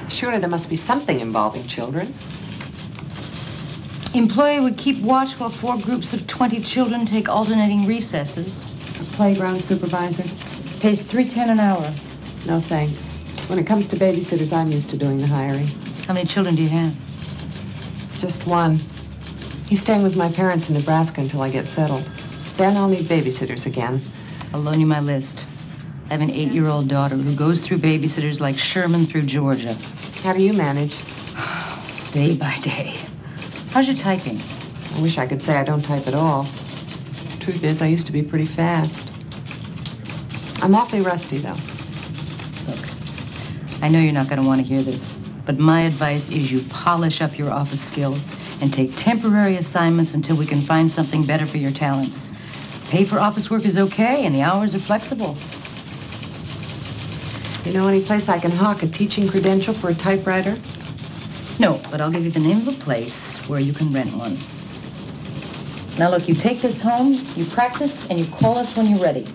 Surely there must be something involving children. Employee would keep watch while 4 groups of 20 children take alternating recesses. A playground supervisor? Pays $3.10 an hour. No, thanks. When it comes to babysitters, I'm used to doing the hiring. How many children do you have? Just one. He's staying with my parents in Nebraska until I get settled. Then I'll need babysitters again. I'll loan you my list. I have an 8-year-old daughter who goes through babysitters like Sherman through Georgia. How do you manage? Day by day. How's your typing? I wish I could say I don't type at all. Truth is, I used to be pretty fast. I'm awfully rusty, though. Look, I know you're not going to want to hear this, but my advice is you polish up your office skills and take temporary assignments until we can find something better for your talents. Pay for office work is okay, and the hours are flexible. You know any place I can hawk a teaching credential for a typewriter? No, but I'll give you the name of a place where you can rent one. Now look, you take this home, you practice, and you call us when you're ready.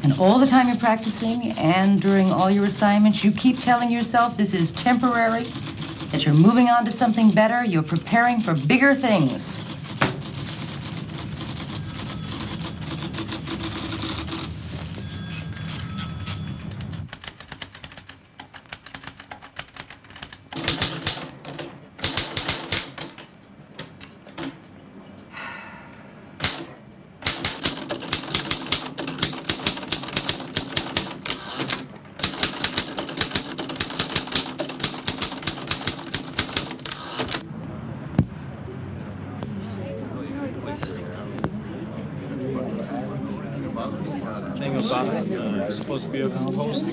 And all the time you're practicing and during all your assignments, you keep telling yourself this is temporary, that you're moving on to something better, you're preparing for bigger things. Supposed to be a host.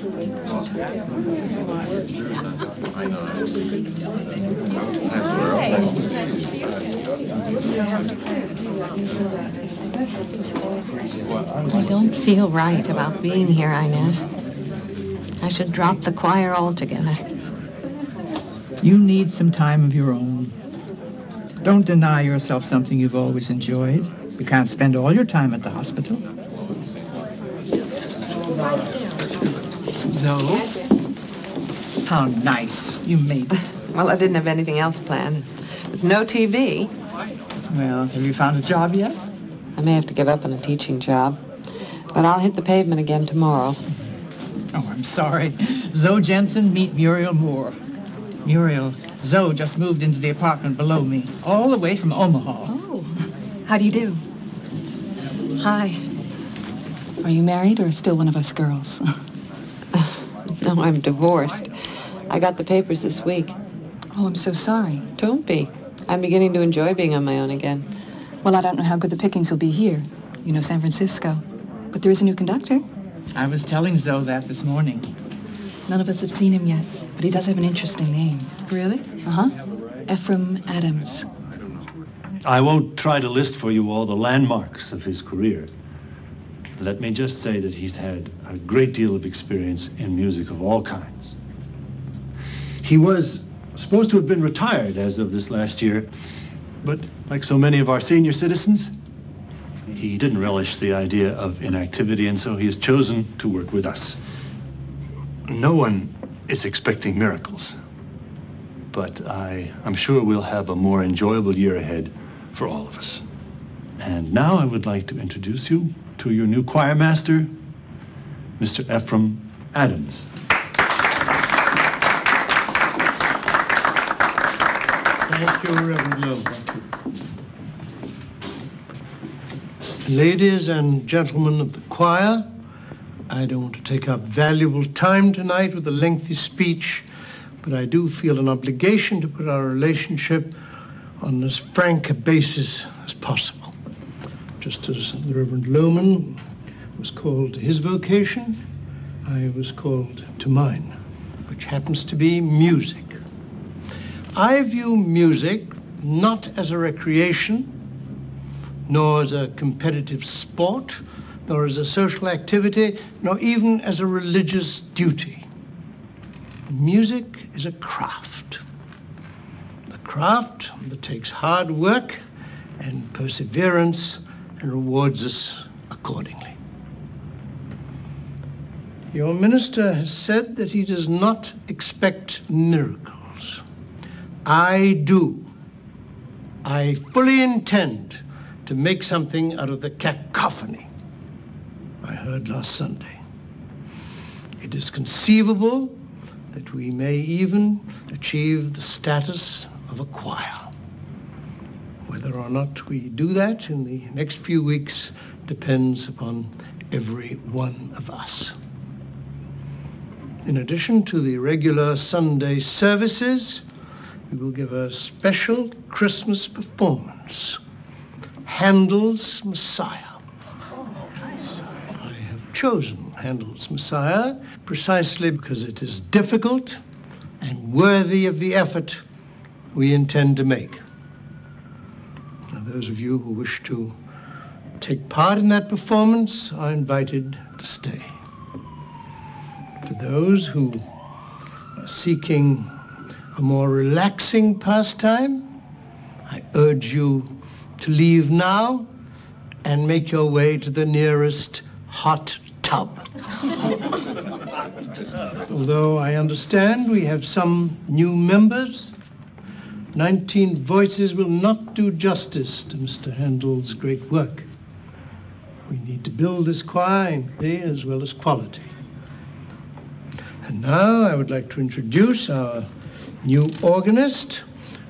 I don't feel right about being here, Inez. I should drop the choir altogether. You need some time of your own. Don't deny yourself something you've always enjoyed. You can't spend all your time at the hospital. Zoe? How nice. You made it. Well, I didn't have anything else planned. With no TV. Well, have you found a job yet? I may have to give up on a teaching job. But I'll hit the pavement again tomorrow. Oh, I'm sorry. Zoe Jensen, meet Muriel Moore. Muriel, Zoe just moved into the apartment below me, all the way from Omaha. Oh, how do you do? Hi. Are you married or still one of us girls? No, I'm divorced. I got the papers this week. Oh, I'm so sorry. Don't be. I'm beginning to enjoy being on my own again. Well, I don't know how good the pickings will be here. You know, San Francisco. But there is a new conductor. I was telling Zoe that this morning. None of us have seen him yet, but he does have an interesting name. Really? Uh-huh. Ephraim Adams. I won't try to list for you all the landmarks of his career. Let me just say that he's had a great deal of experience in music of all kinds. He was supposed to have been retired as of this last year, but like so many of our senior citizens, he didn't relish the idea of inactivity, and so he has chosen to work with us. No one is expecting miracles, but I'm sure we'll have a more enjoyable year ahead for all of us. And now I would like to introduce you to your new choirmaster, Mr. Ephraim Adams. Thank you, Reverend Lowe. Ladies and gentlemen of the choir, I don't want to take up valuable time tonight with a lengthy speech, but I do feel an obligation to put our relationship on as frank a basis as possible. Just as the Reverend Lohman was called to his vocation, I was called to mine, which happens to be music. I view music not as a recreation, nor as a competitive sport, nor as a social activity, nor even as a religious duty. Music is a craft. A craft that takes hard work and perseverance and rewards us accordingly. Your minister has said that he does not expect miracles. I do. I fully intend to make something out of the cacophony I heard last Sunday. It is conceivable that we may even achieve the status of a choir. Whether or not we do that in the next few weeks depends upon every one of us. In addition to the regular Sunday services, we will give a special Christmas performance, Handel's Messiah. I have chosen Handel's Messiah precisely because it is difficult and worthy of the effort we intend to make. Now, those of you who wish to take part in that performance are invited to stay. For those who are seeking a more relaxing pastime, I urge you to leave now and make your way to the nearest hot tub. Although I understand we have some new members, 19 voices will not do justice to Mr. Handel's great work. We need to build this choir in quantity as well as quality. And now I would like to introduce our new organist,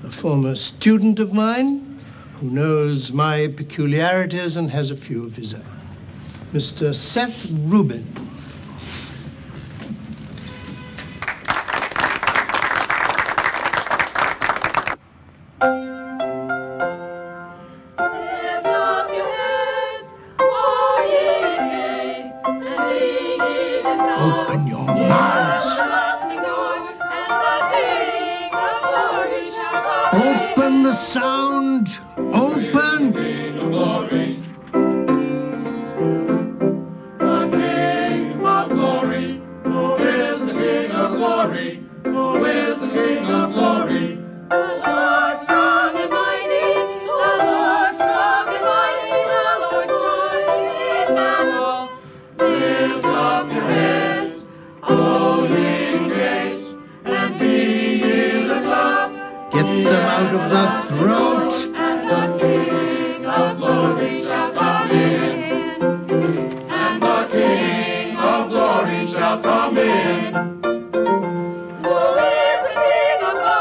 a former student of mine who knows my peculiarities and has a few of his own, Mr. Seth Rubin. Open your mouths. Open the sound. Open. Get them out of the throat. And the King of Glory shall come in. And the King of Glory shall come in. Who is the King of Glory?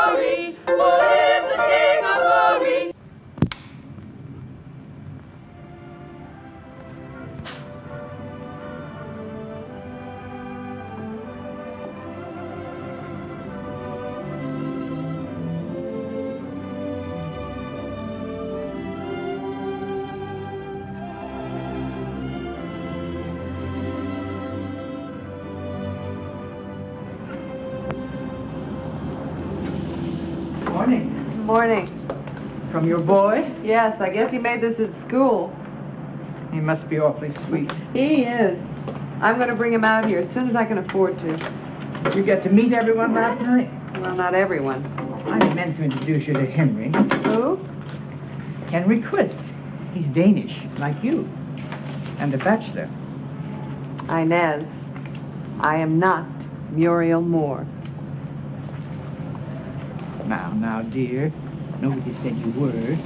Morning. Morning. From your boy? Yes, I guess he made this at school. He must be awfully sweet. He is. I'm going to bring him out here as soon as I can afford to. Did you get to meet everyone last night? Well, not everyone. I meant to introduce you to Henry. Who? Henry Quist. He's Danish, like you. And a bachelor. Inez, I am not Muriel Moore. Now, dear. Nobody said you were.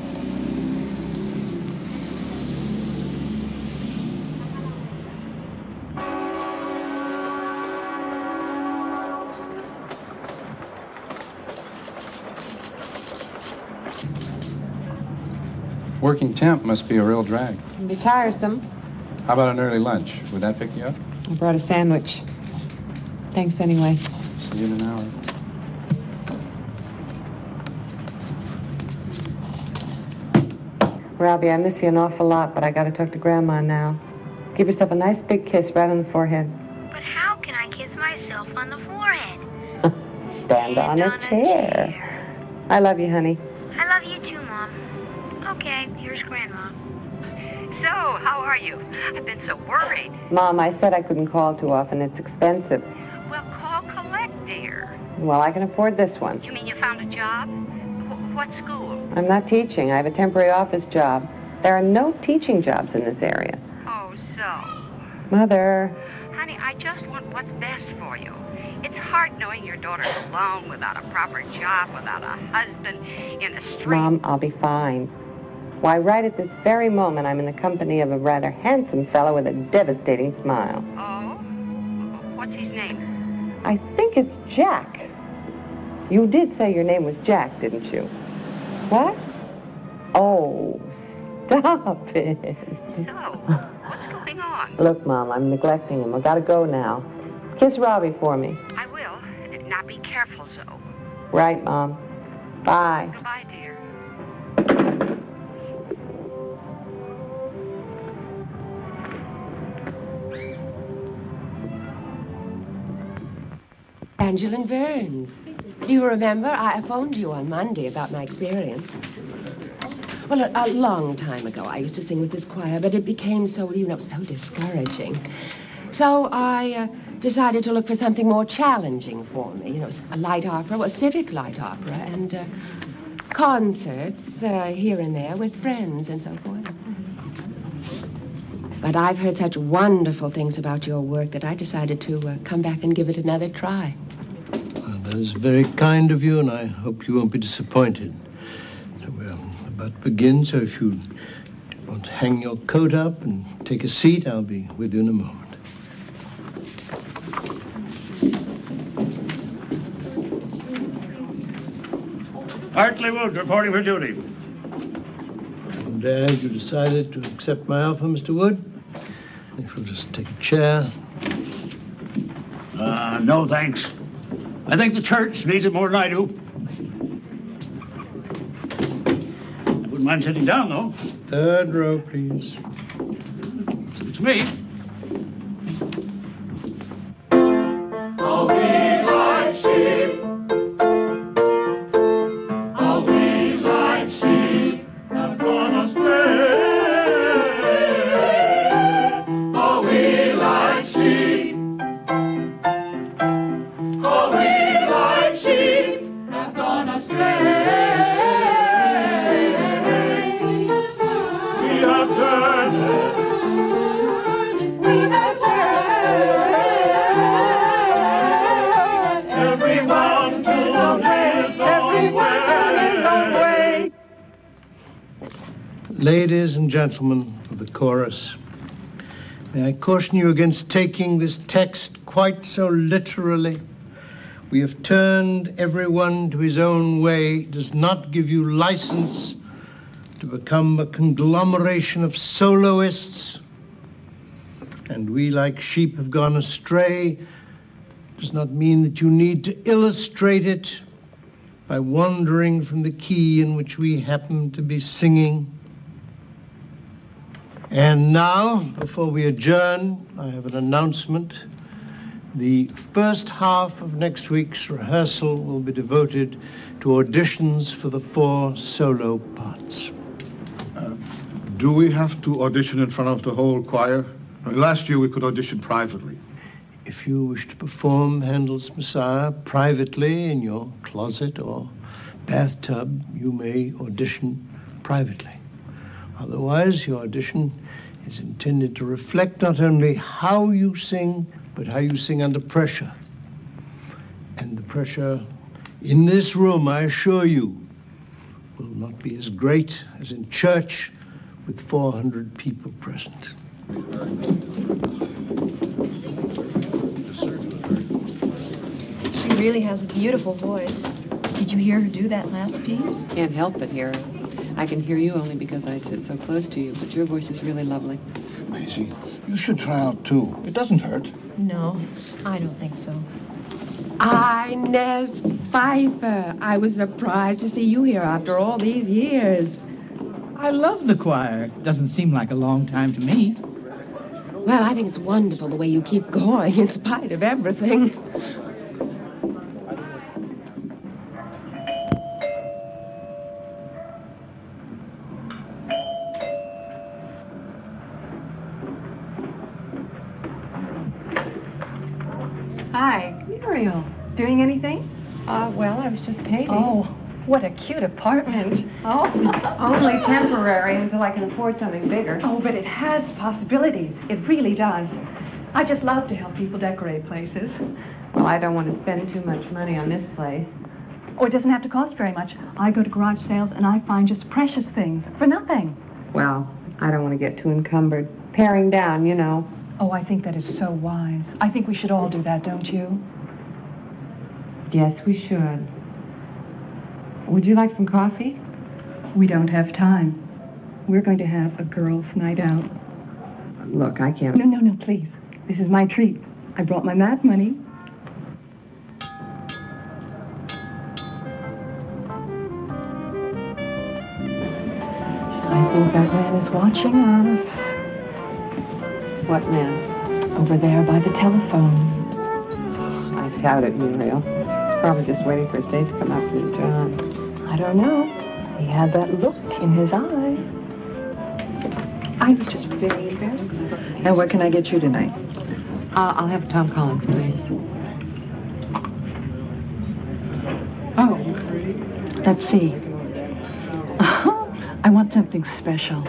Working temp must be a real drag. It'd be tiresome. How about an early lunch? Would that pick you up? I brought a sandwich. Thanks anyway. See you in an hour. Robbie, I miss you an awful lot, but I got to talk to Grandma now. Give yourself a nice big kiss right on the forehead. But how can I kiss myself on the forehead? Stand on a chair. I love you, honey. I love you too, Mom. Okay, here's Grandma. So, how are you? I've been so worried. Mom, I said I couldn't call too often. It's expensive. Well, call Colette, dear. Well, I can afford this one. You mean you found a job? What school? I'm not teaching. I have a temporary office job. There are no teaching jobs in this area. Oh, so. Mother. Honey, I just want what's best for you. It's hard knowing your daughter's alone without a proper job, without a husband, in the street. Mom, I'll be fine. Why, right at this very moment, I'm in the company of a rather handsome fellow with a devastating smile. Oh? What's his name? I think it's Jack. You did say your name was Jack, didn't you? What? Oh, stop it. So, what's going on? Look, Mom, I'm neglecting him. I gotta go now. Kiss Robbie for me. I will. Now be careful, so. Right, Mom. Bye. Goodbye, dear. Angeline Burns. Do you remember? I phoned you on Monday about my experience. Well, a long time ago, I used to sing with this choir, but it became so discouraging. So I decided to look for something more challenging for me. A light opera, a civic light opera, and concerts here and there with friends and so forth. But I've heard such wonderful things about your work that I decided to come back and give it another try. Well, that is very kind of you, and I hope you won't be disappointed. So we're about to begin, so if you want to hang your coat up and take a seat, I'll be with you in a moment. Hartley Wood reporting for duty. I'm glad you decided to accept my offer, Mr. Wood. If you'll just take a chair. No, thanks. I think the church needs it more than I do. I wouldn't mind sitting down, though. Third row, please. It's me. All we like sheep. All we like sheep have gone astray. All we like sheep. All we like sheep have gone astray. We have turned. We have turned. Everyone to his own way. Ladies and gentlemen of the chorus, may I caution you against taking this text quite so literally. We have turned everyone to his own way does not give you license to become a conglomeration of soloists. And we, like sheep, have gone astray does not mean that you need to illustrate it by wandering from the key in which we happen to be singing. And now, before we adjourn, I have an announcement. The first half of next week's rehearsal will be devoted to auditions for the 4 solo parts. Do we have to audition in front of the whole choir? Last year we could audition privately. If you wish to perform Handel's Messiah privately in your closet or bathtub, you may audition privately. Otherwise, your audition is intended to reflect not only how you sing, but how you sing under pressure. And the pressure in this room, I assure you, will not be as great as in church with 400 people present. She really has a beautiful voice. Did you hear her do that last piece? Can't help but hear it. I can hear you only because I sit so close to you, but your voice is really lovely. Maisie, you should try out too. It doesn't hurt. No, I don't think so. Inez Pfeiffer. I was surprised to see you here after all these years. I love the choir. It doesn't seem like a long time to me. Well, I think it's wonderful the way you keep going in spite of everything. Hi, Muriel. Doing anything? Well, I was just painting. Oh, what a cute apartment. Oh, only temporary until I can afford something bigger. Oh, but it has possibilities. It really does. I just love to help people decorate places. Well, I don't want to spend too much money on this place. Oh, it doesn't have to cost very much. I go to garage sales and I find just precious things for nothing. Well, I don't want to get too encumbered. Paring down, you know. Oh, I think that is so wise. I think we should all do that, don't you? Yes, we should. Would you like some coffee? We don't have time. We're going to have a girls' night out. Look, I can't. No, please. This is my treat. I brought my mat money. I think that man is watching us. What man? Over there by the telephone. I doubt it, Muriel. He's probably just waiting for his date to come up to John. I don't know. He had that look in his eye. I was just very embarrassed. And what can I get you tonight? I'll have Tom Collins, please. Oh, let's see. I want something special.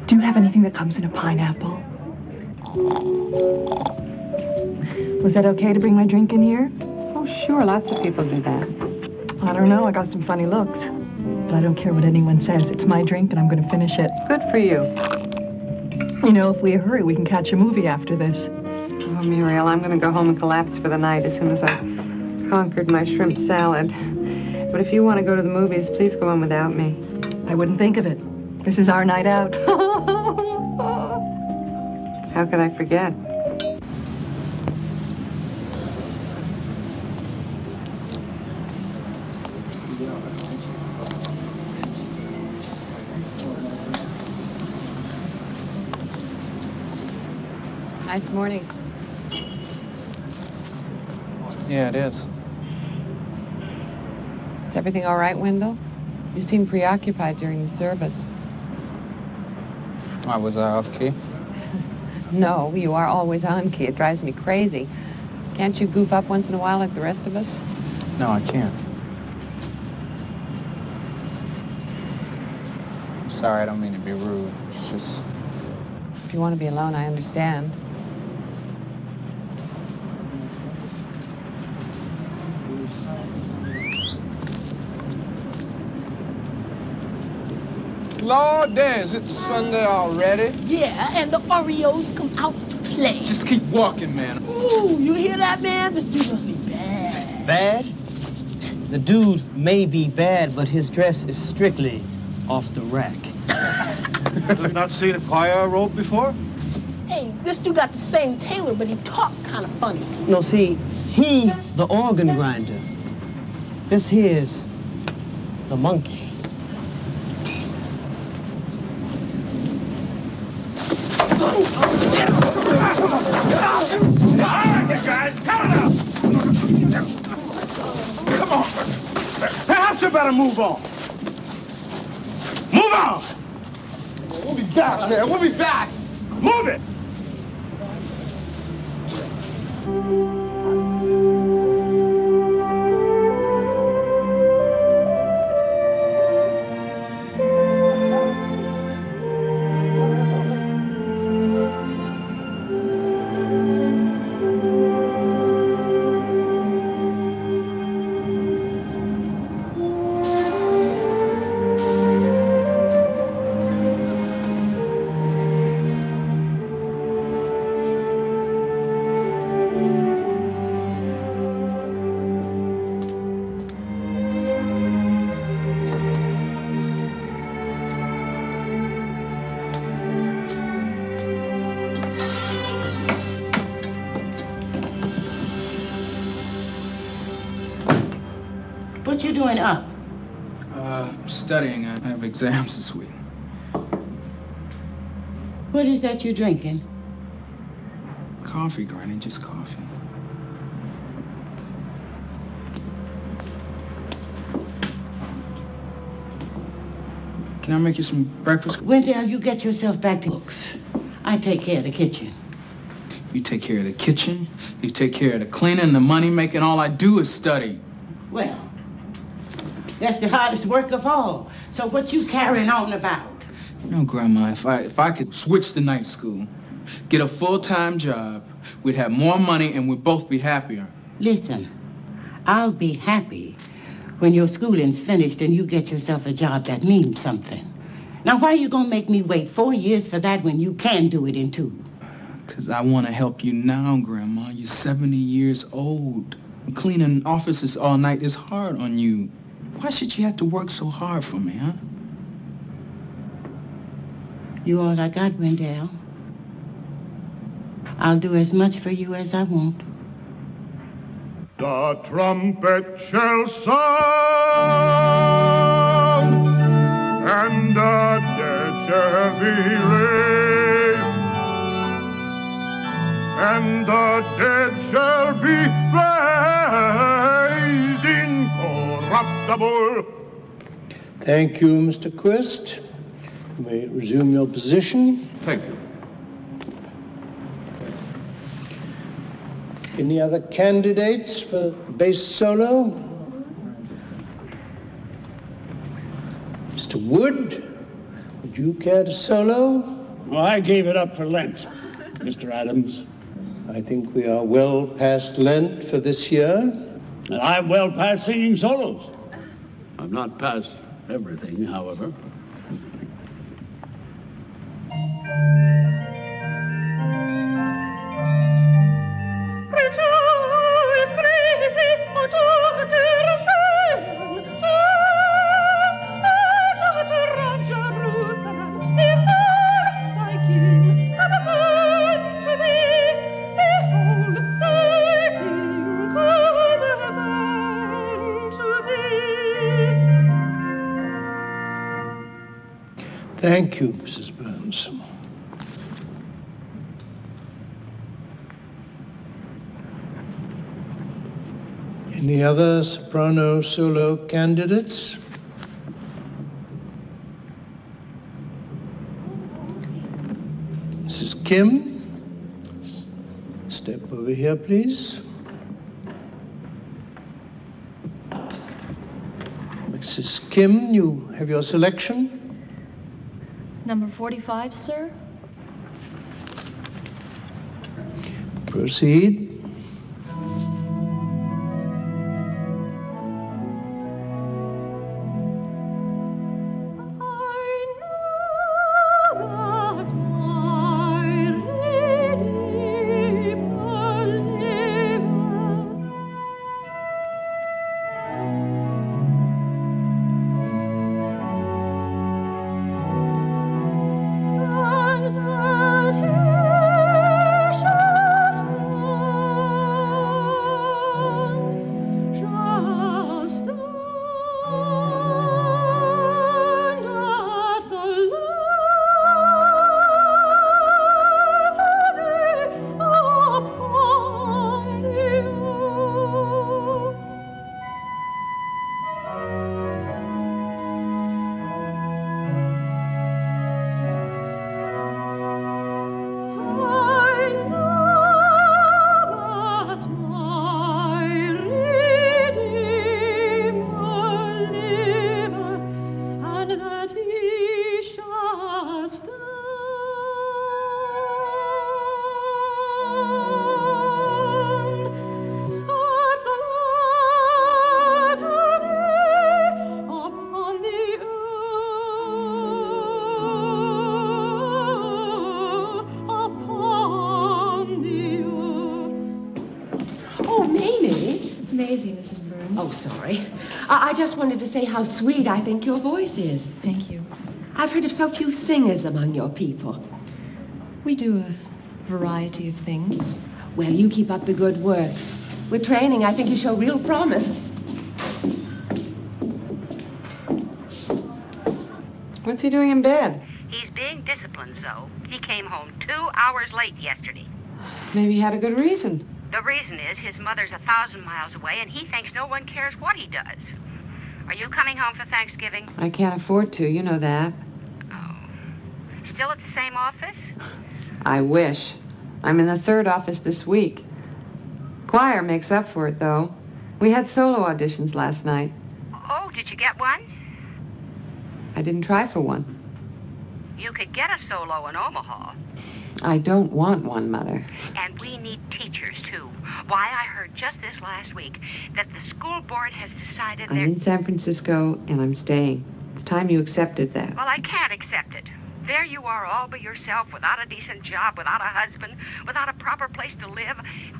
Do you have anything that comes in a pineapple? Was that okay to bring my drink in here? Oh, sure. Lots of people do that. I don't know. I got some funny looks. But I don't care what anyone says. It's my drink, and I'm going to finish it. Good for you. You know, if we hurry, we can catch a movie after this. Oh, Muriel, I'm going to go home and collapse for the night as soon as I've conquered my shrimp salad. But if you want to go to the movies, please go on without me. I wouldn't think of it. This is our night out. How could I forget? Nice morning. Yeah, it is. Is everything all right, Wendell? You seemed preoccupied during the service. Why, was I off key? No, you are always on key. It drives me crazy. Can't you goof up once in a while like the rest of us? No, I can't. I'm sorry, I don't mean to be rude. It's just... If you want to be alone, I understand. Lord, Dance, it's Sunday already. Yeah, and the Oreos come out to play. Just keep walking, man. Ooh, you hear that, man? This dude must be bad. Bad? The dude may be bad, but his dress is strictly off the rack. Have you not seen a choir robe before? Hey, this dude got the same tailor, but he talk kind of funny. No, see, he the organ grinder. This here's the monkey. guys, count it out! Come on. Perhaps you better move on. Move on! We'll be back, man. We'll be back. Move it! What you doing up? Studying. I have exams this week. What is that you're drinking? Coffee, Granny, just coffee. Can I make you some breakfast? Wendell, you get yourself back to books. I take care of the kitchen. You take care of the kitchen, you take care of the cleaning, the money making. All I do is study. Well, that's the hardest work of all. So what you carrying on about? You know, Grandma, if I could switch to night school, get a full-time job, we'd have more money and we'd both be happier. Listen, I'll be happy when your schooling's finished and you get yourself a job that means something. Now, why are you gonna make me wait 4 years for that when you can do it in 2? Because I want to help you now, Grandma. You're 70 years old. Cleaning offices all night is hard on you. Why should you have to work so hard for me, huh? You all I got, Wendell. I'll do as much for you as I want. The trumpet shall sound, and the dead shall be raised, and the dead shall be raised incorruptible. Thank you, Mr. Quist. You may resume your position. Thank you. Any other candidates for bass solo? Mr. Wood, would you care to solo? Well, I gave it up for Lent, Mr. Adams. I think we are well past Lent for this year. And I'm well past singing solos. I'm not past everything, however. Thank you, Mrs. Burns. Any other soprano solo candidates? Mrs. Kim, step over here, please. Mrs. Kim, you have your selection. Number 45, sir. Proceed. sorry. I just wanted to say how sweet I think your voice is. Thank you. I've heard of so few singers among your people. We do a variety of things. Well, you keep up the good work. With training, I think you show real promise. What's he doing in bed? He's being disciplined, Zoe. He came home 2 hours late yesterday. Maybe he had a good reason. The reason is his mother's 1,000 miles away, and he thinks no one cares what he does. Are you coming home for Thanksgiving? I can't afford to, you know that. Oh. Still at the same office? I wish. I'm in the 3rd office this week. Choir makes up for it, though. We had solo auditions last night. Oh, did you get one? I didn't try for one. You could get a solo in Omaha. I don't want one, Mother. And we need teachers, too. Why, I heard just this last week that the school board has decided I'm in San Francisco, and I'm staying. It's time you accepted that. Well, I can't accept it. There you are all by yourself, without a decent job, without a husband, without a proper place to live.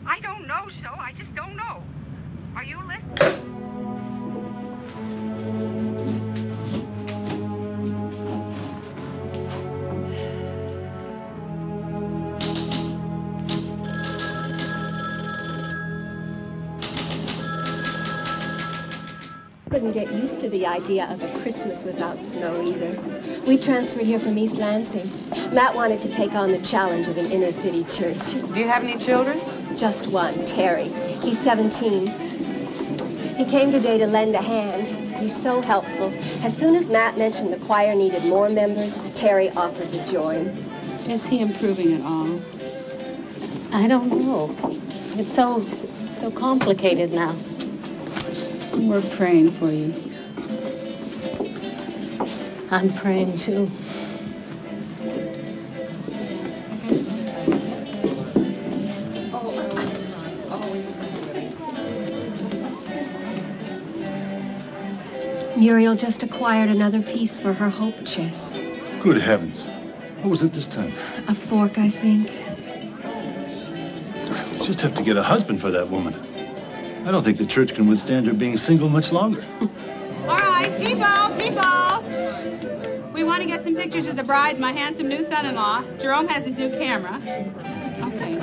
I don't know, so I just don't know. Are you listening? Couldn't get used to the idea of a Christmas without snow either. We transferred here from East Lansing. Matt wanted to take on the challenge of an inner city church. Do you have any children? Just one, Terry. He's 17. He came today to lend a hand. He's so helpful. As soon as Matt mentioned the choir needed more members, Terry offered to join. Is he improving at all? I don't know. It's so complicated now. We're praying for you. I'm praying too. Muriel just acquired another piece for her hope chest. Good heavens. What was it this time? A fork, I think. We'll just have to get a husband for that woman. I don't think the church can withstand her being single much longer. All right, people. We want to get some pictures of the bride and my handsome new son-in-law. Jerome has his new camera. Okay.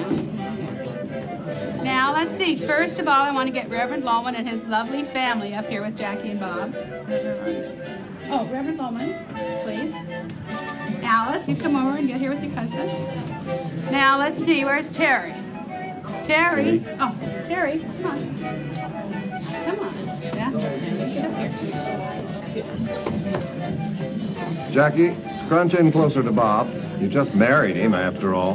Now, let's see. First of all, I want to get Reverend Loman and his lovely family up here with Jackie and Bob. Oh, Reverend Loman, please. Alice, you come over and get here with your cousin. Now, let's see. Where's Terry? Terry? Oh, Terry, come on. Come on. Yeah, get up here. Jackie, scrunch in closer to Bob. You just married him, after all.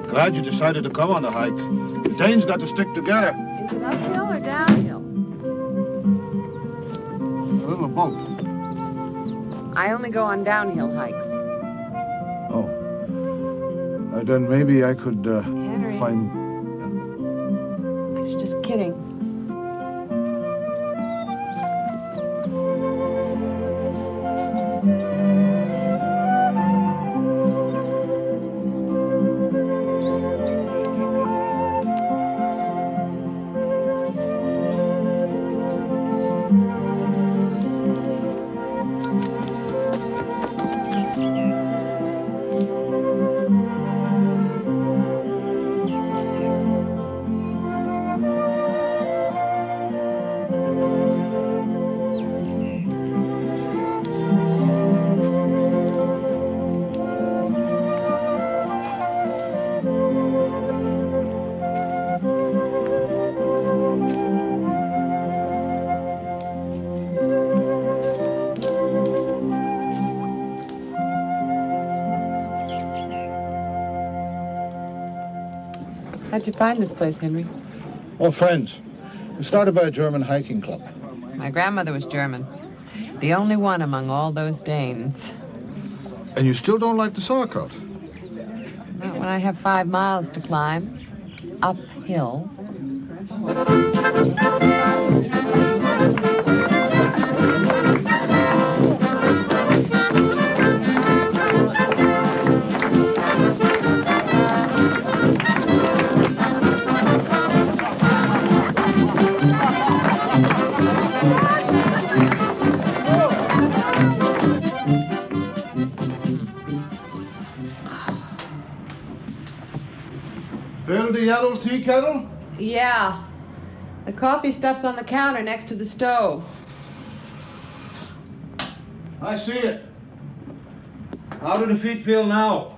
Glad you decided to come on the hike. The Danes got to stick together. Is it uphill or downhill? A little bump. I only go on downhill hikes. Oh. Then maybe I could Henry. find... I was just kidding. How'd you find this place, Henry? Oh, friends. We started by a German hiking club. My grandmother was German. The only one among all those Danes. And you still don't like the sauerkraut? Not when I have 5 miles to climb. Uphill. with the yellow tea kettle? Yeah. The coffee stuff's on the counter next to the stove. I see it. How do the feet feel now?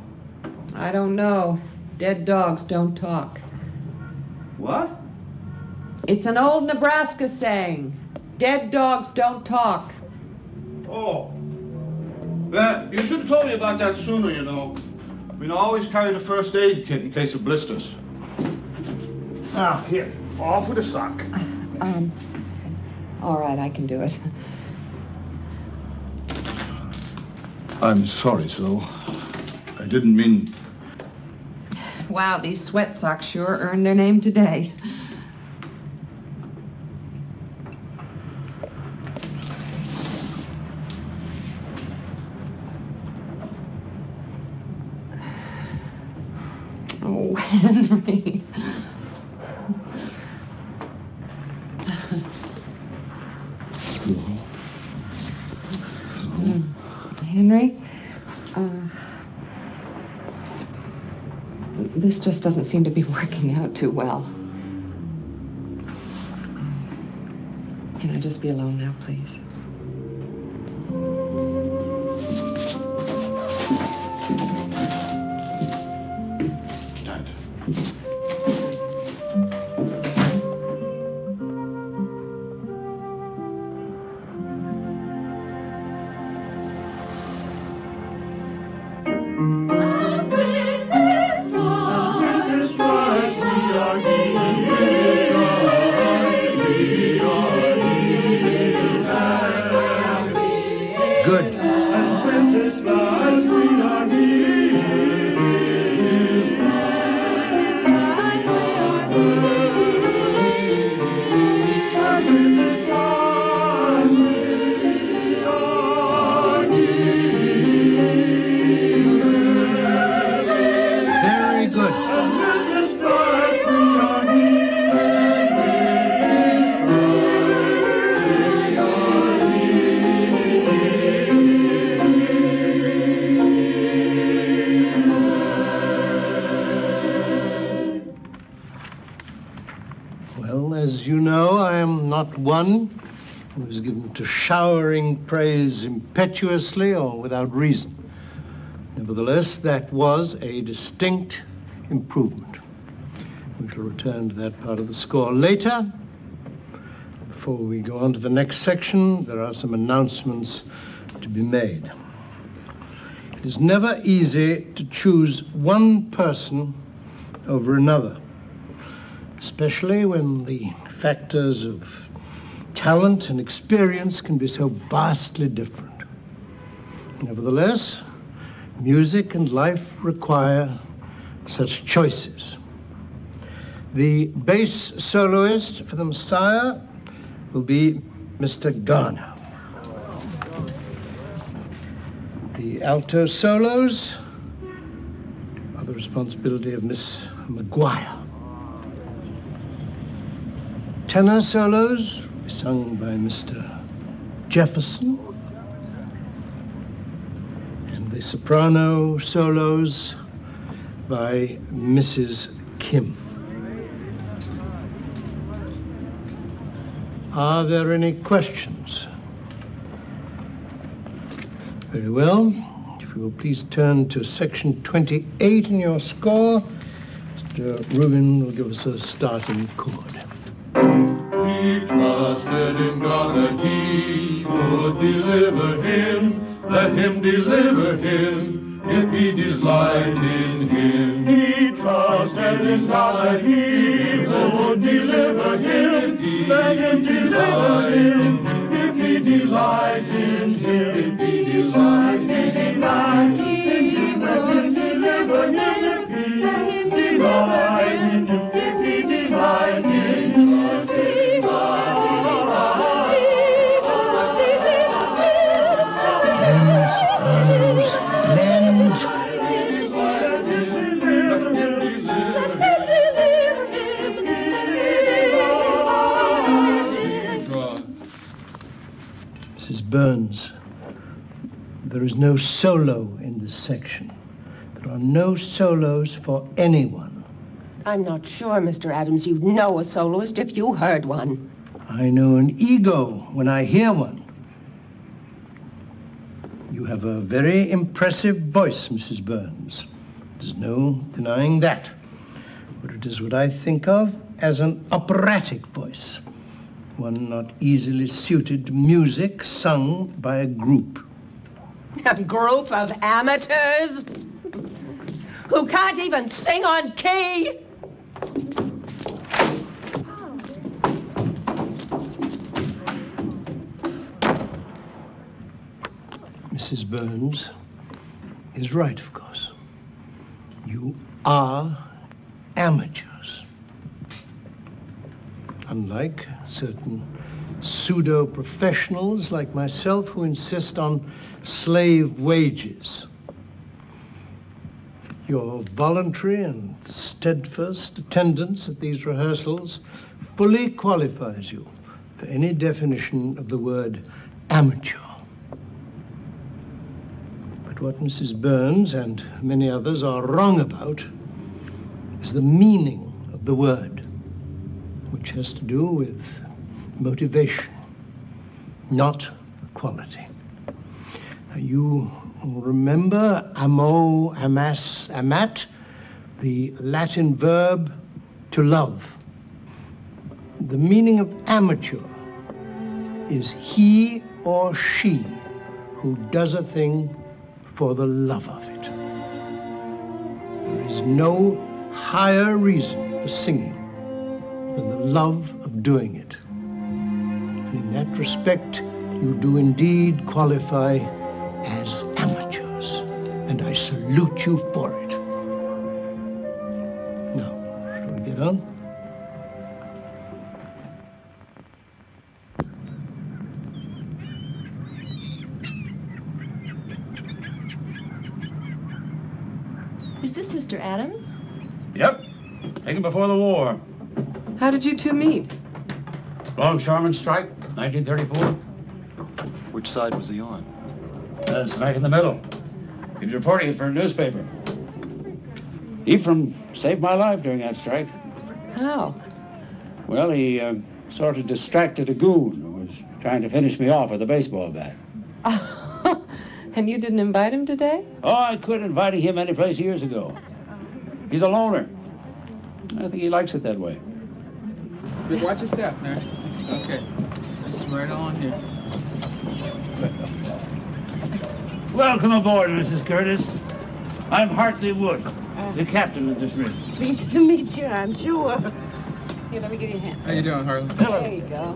I don't know. Dead dogs don't talk. What? It's an old Nebraska saying. Dead dogs don't talk. Oh. Well, you should have told me about that sooner, you know. I mean, I always carry the first aid kit in case of blisters. Now, here. Off with a sock. All right, I can do it. I'm sorry, Sue. I didn't mean... Wow, these sweat socks sure earned their name today. Oh, Henry. Henry, this just doesn't seem to be working out too well. Can I just be alone now, please? Good. Very good. Well, as you know, I am not one who is given to showering praise impetuously or without reason. Nevertheless, that was a distinct improvement. We shall return to that part of the score later. Before we go on to the next section, there are some announcements to be made. It is never easy to choose one person over another, especially when the factors of talent and experience can be so vastly different. Nevertheless, music and life require such choices. The bass soloist for the Messiah will be Mr. Garner. The alto solos are the responsibility of Miss McGuire. Tenor solos will be sung by Mr. Jefferson. And the soprano solos by Mrs. Kim. Are there any questions? Very well. If you will please turn to section 28 in your score, Mr. Rubin will give us a starting chord. He trusted in God that he would deliver him. Let him deliver him if he delight in him. He trusted in God that he would deliver him. Let him deliver him if he delight in him. If he delight in him, let him deliver him. Let him delight in him. If he delight in him. Sopranos, lend. Mrs. Burns, there is no solo in this section. There are no solos for anyone. I'm not sure, Mr. Adams, you'd know a soloist if you heard one. I know an ego when I hear one. You have a very impressive voice, Mrs. Burns. There's no denying that. But it is what I think of as an operatic voice, one not easily suited to music sung by a group. A group of amateurs who can't even sing on key. Mrs. Burns is right, of course. You are amateurs. Unlike certain pseudo-professionals like myself who insist on slave wages. Your voluntary and steadfast attendance at these rehearsals fully qualifies you for any definition of the word amateur. But what Mrs. Burns and many others are wrong about is the meaning of the word, which has to do with motivation, not quality. You remember amo, amas, amat, the Latin verb to love. The meaning of amateur is he or she who does a thing for the love of it. There is no higher reason for singing than the love of doing it. And in that respect, you do indeed qualify as amateurs, and I salute you for it. Now, shall we get on? Is this Mr. Adams? Yep. Taken before the war. How did you two meet? Longshoreman strike, 1934. Which side was he on? Smack in the middle. He was reporting it for a newspaper. Ephraim saved my life during that strike. How? Well, he sort of distracted a goon who was trying to finish me off with a baseball bat. And you didn't invite him today? Oh, I quit inviting him any place years ago. He's a loner. I think he likes it that way. Watch your step, man. Okay. Just right on here. Welcome aboard, Mrs. Curtis. I'm Hartley Wood, the captain of this rig. Pleased to meet you, I'm sure. Here, let me give you a hand. How you doing, Harley? Hello. There you go.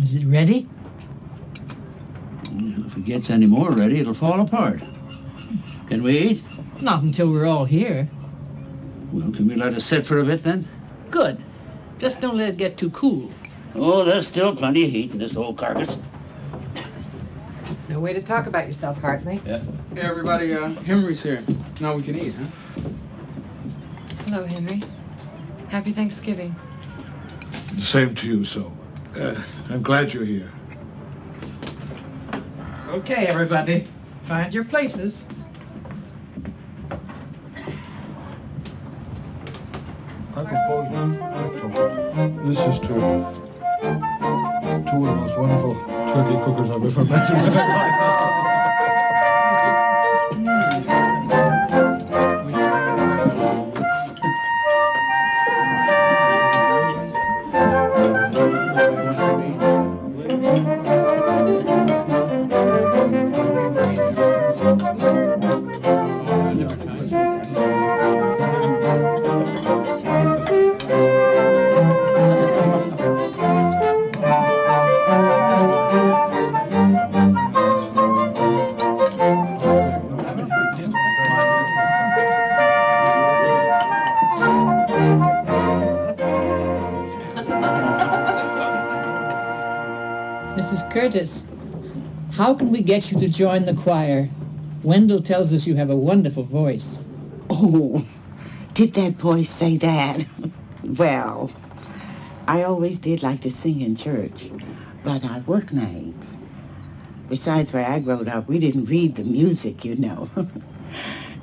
Is it ready? If it gets any more ready, it'll fall apart. Can we eat? Not until we're all here. Well, can we let it sit for a bit then? Good. Just don't let it get too cool. Oh, there's still plenty of heat in this old carcass. No way to talk about yourself, Hartley. Yeah. Hey, everybody, Henry's here. Now we can eat, huh? Hello, Henry. Happy Thanksgiving. The same to you, so. I'm glad you're here. Okay, everybody. Find your places. I propose this is two of the most wonderful turkey cookers I've ever met in my life. Curtis, how can we get you to join the choir? Wendell tells us you have a wonderful voice. Oh, did that voice say that? Well, I always did like to sing in church, but I work nights. Besides, where I growed up, we didn't read the music, you know.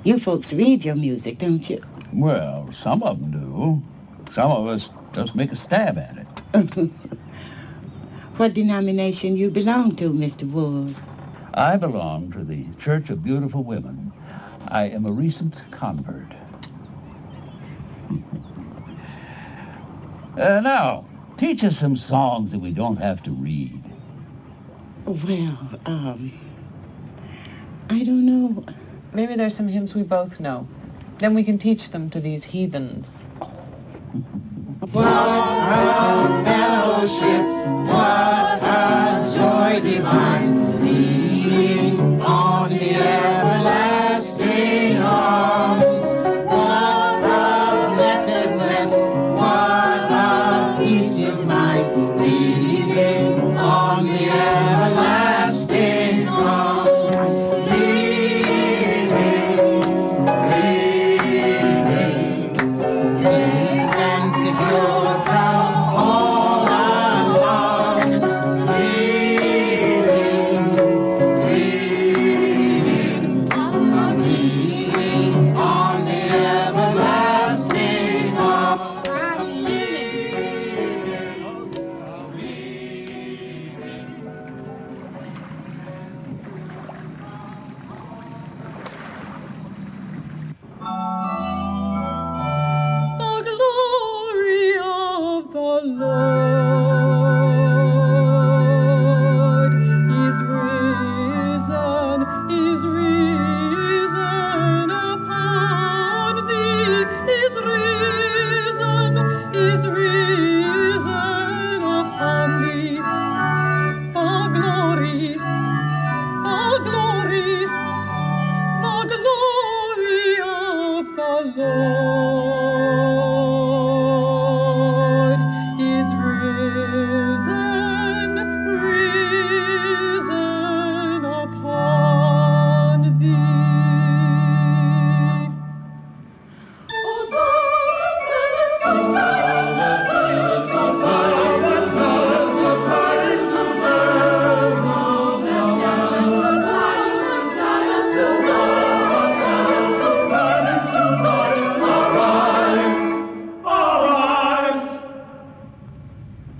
You folks read your music, don't you? Well, some of them do. Some of us just make a stab at it. What denomination you belong to, Mr. Wood? I belong to the Church of Beautiful Women. I am a recent convert. Now, teach us some songs that we don't have to read. Well, I don't know. Maybe there's some hymns we both know. Then we can teach them to these heathens. What a fellowship, what a joy divine, leaning on the everlasting arm. What a blessedness, what a peace is mine, leaning on the everlasting arm.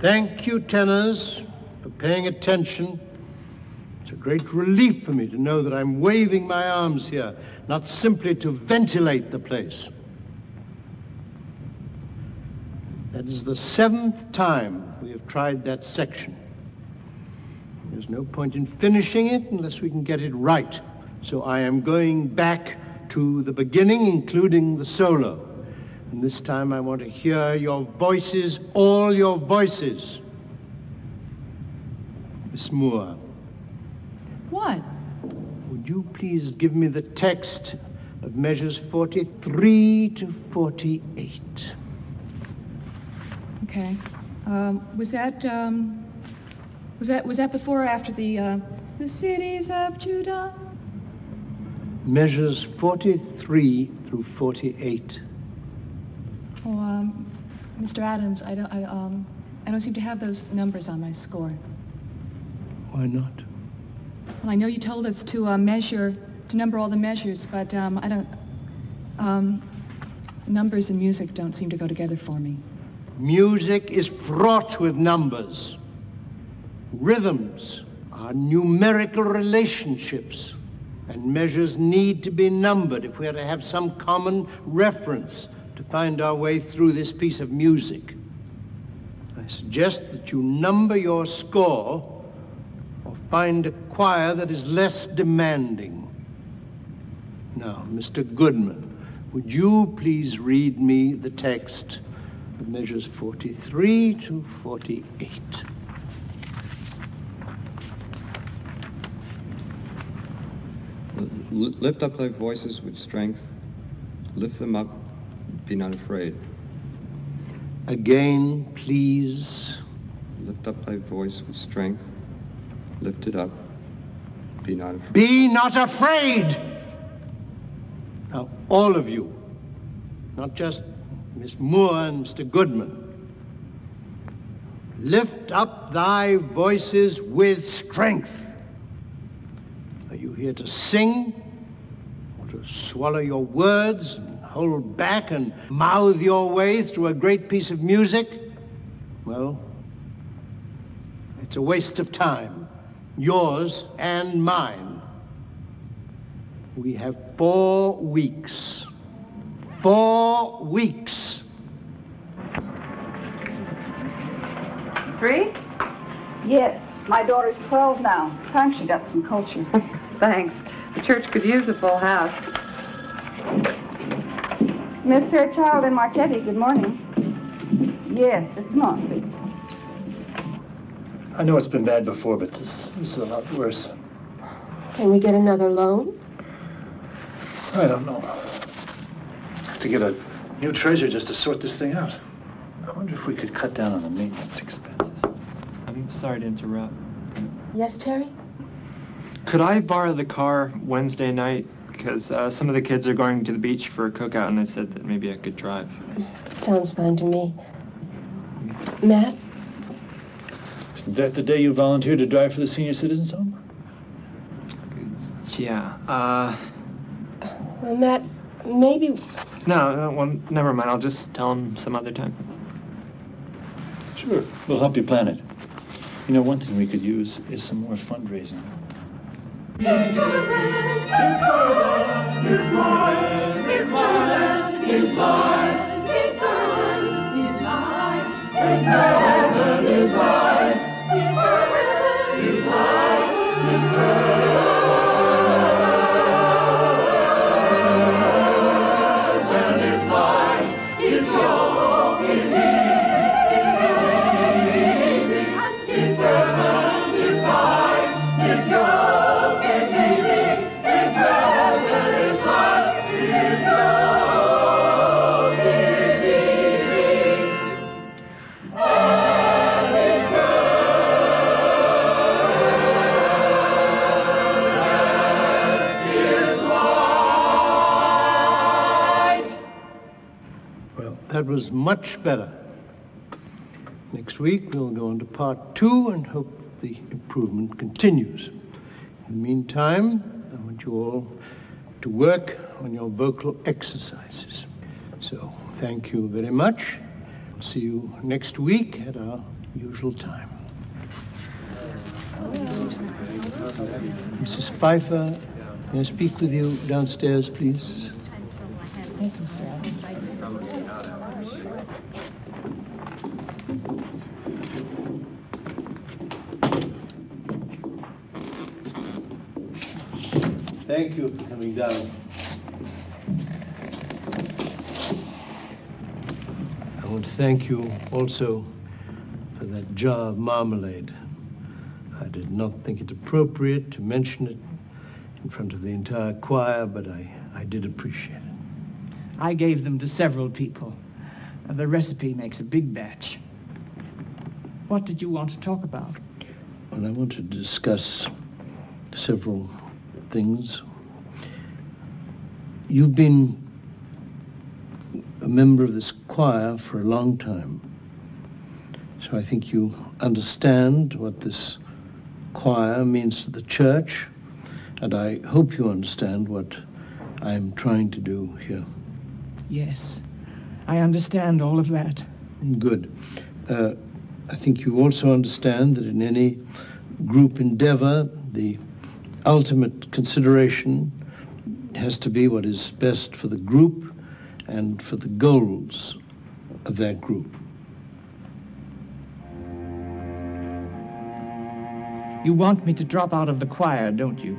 Thank you, tenors, for paying attention. It's a great relief for me to know that I'm waving my arms here, not simply to ventilate the place. That is the 7th time we have tried that section. There's no point in finishing it unless we can get it right. So I am going back to the beginning, including the solo. And this time I want to hear your voices, all your voices. Miss Moore. What? Would you please give me the text of measures 43 to 48? Okay. Was that before or after the cities of Judah? Measures 43 through 48. Oh, Mr. Adams, I don't seem to have those numbers on my score. Why not? Well, I know you told us to number all the measures, but I don't. Numbers and music don't seem to go together for me. Music is fraught with numbers. Rhythms are numerical relationships, and measures need to be numbered if we are to have some common reference to find our way through this piece of music. I suggest that you number your score or find a choir that is less demanding. Now, Mr. Goodman, would you please read me the text of measures 43 to 48? Lift up thy voices with strength. Lift them up. Be not afraid. Again, please. Lift up thy voice with strength. Lift it up. Be not afraid. Be not afraid! Now, all of you, not just Miss Moore and Mr. Goodman, lift up thy voices with strength. here to sing, or to swallow your words and hold back and mouth your way through a great piece of music, well, it's a waste of time, yours and mine. We have 4 weeks. 4 weeks. 3? Yes. My daughter's 12 now. Time she got some culture. Thanks. The church could use a full house. Smith Fairchild and Marchetti, good morning. Yes, just a moment, please. I know it's been bad before, but this is a lot worse. Can we get another loan? I don't know. To get a new treasure just to sort this thing out. I wonder if we could cut down on the maintenance expenses. I'm sorry to interrupt. Yes, Terry? Could I borrow the car Wednesday night? Because some of the kids are going to the beach for a cookout, and I said that maybe I could drive. Sounds fine to me. Matt? Isn't that the day you volunteered to drive for the senior citizens home? Yeah, Well, Matt, maybe... No, well, never mind. I'll just tell him some other time. Sure. We'll help you plan it. You know, one thing we could use is some more fundraising. That was much better. Next week, we'll go on to part 2 and hope the improvement continues. In the meantime, I want you all to work on your vocal exercises. So, thank you very much. I'll see you next week at our usual time. Mrs. Pfeiffer, may I speak with you downstairs, please? Yes, Mr. Adams. Thank you for coming down. I want to thank you also for that jar of marmalade. I did not think it appropriate to mention it in front of the entire choir, but I did appreciate it. I gave them to several people. The recipe makes a big batch. What did you want to talk about? Well, I want to discuss several things. You've been a member of this choir for a long time, so I think you understand what this choir means to the church, and I hope you understand what I'm trying to do here. Yes, I understand all of that. Good. I think you also understand that in any group endeavor, the ultimate consideration has to be what is best for the group and for the goals of that group. You want me to drop out of the choir, don't you?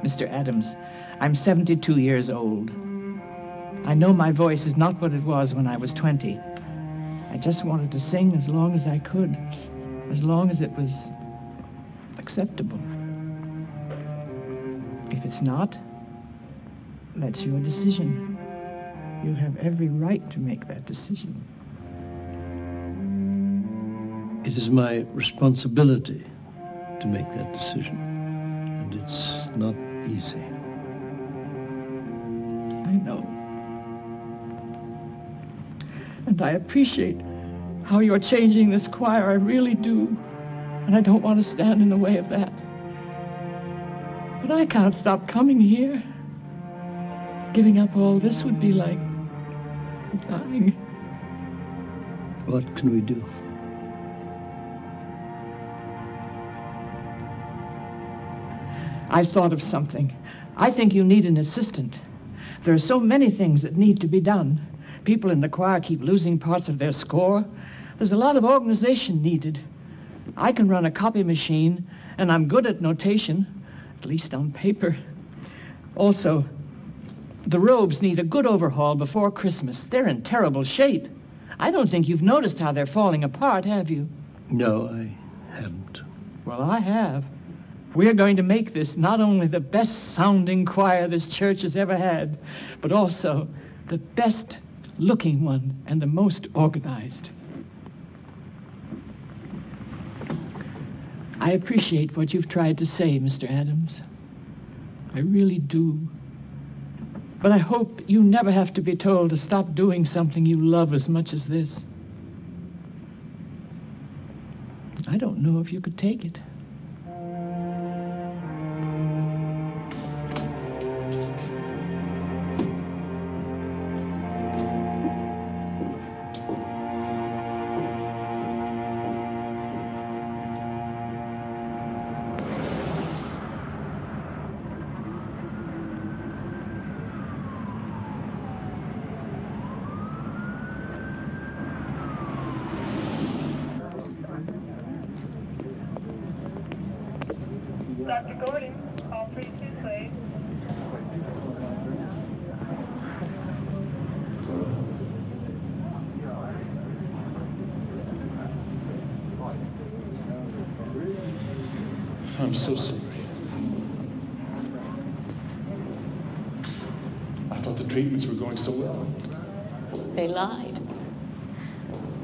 Mr. Adams, I'm 72 years old. I know my voice is not what it was when I was 20. I just wanted to sing as long as I could, as long as it was acceptable. If it's not, that's your decision. You have every right to make that decision. It is my responsibility to make that decision, and it's not easy. I know. And I appreciate how you're changing this choir. I really do. And I don't want to stand in the way of that. But But I can't stop coming here. Giving up all this would be like dying. What can we do? I've thought of something. I think you need an assistant. There are so many things that need to be done. People in the choir keep losing parts of their score. There's a lot of organization needed. I can run a copy machine, and I'm good at notation, at least on paper. Also, the robes need a good overhaul before Christmas. They're in terrible shape. I don't think you've noticed how they're falling apart, have you? No, I haven't. Well, I have. We're going to make this not only the best-sounding choir this church has ever had, but also the best-looking one and the most organized. I appreciate what you've tried to say, Mr. Adams. I really do. But I hope you never have to be told to stop doing something you love as much as this. I don't know if you could take it. Dr. Gordon, call 32, please. I'm so sorry. I thought the treatments were going so well. They lied.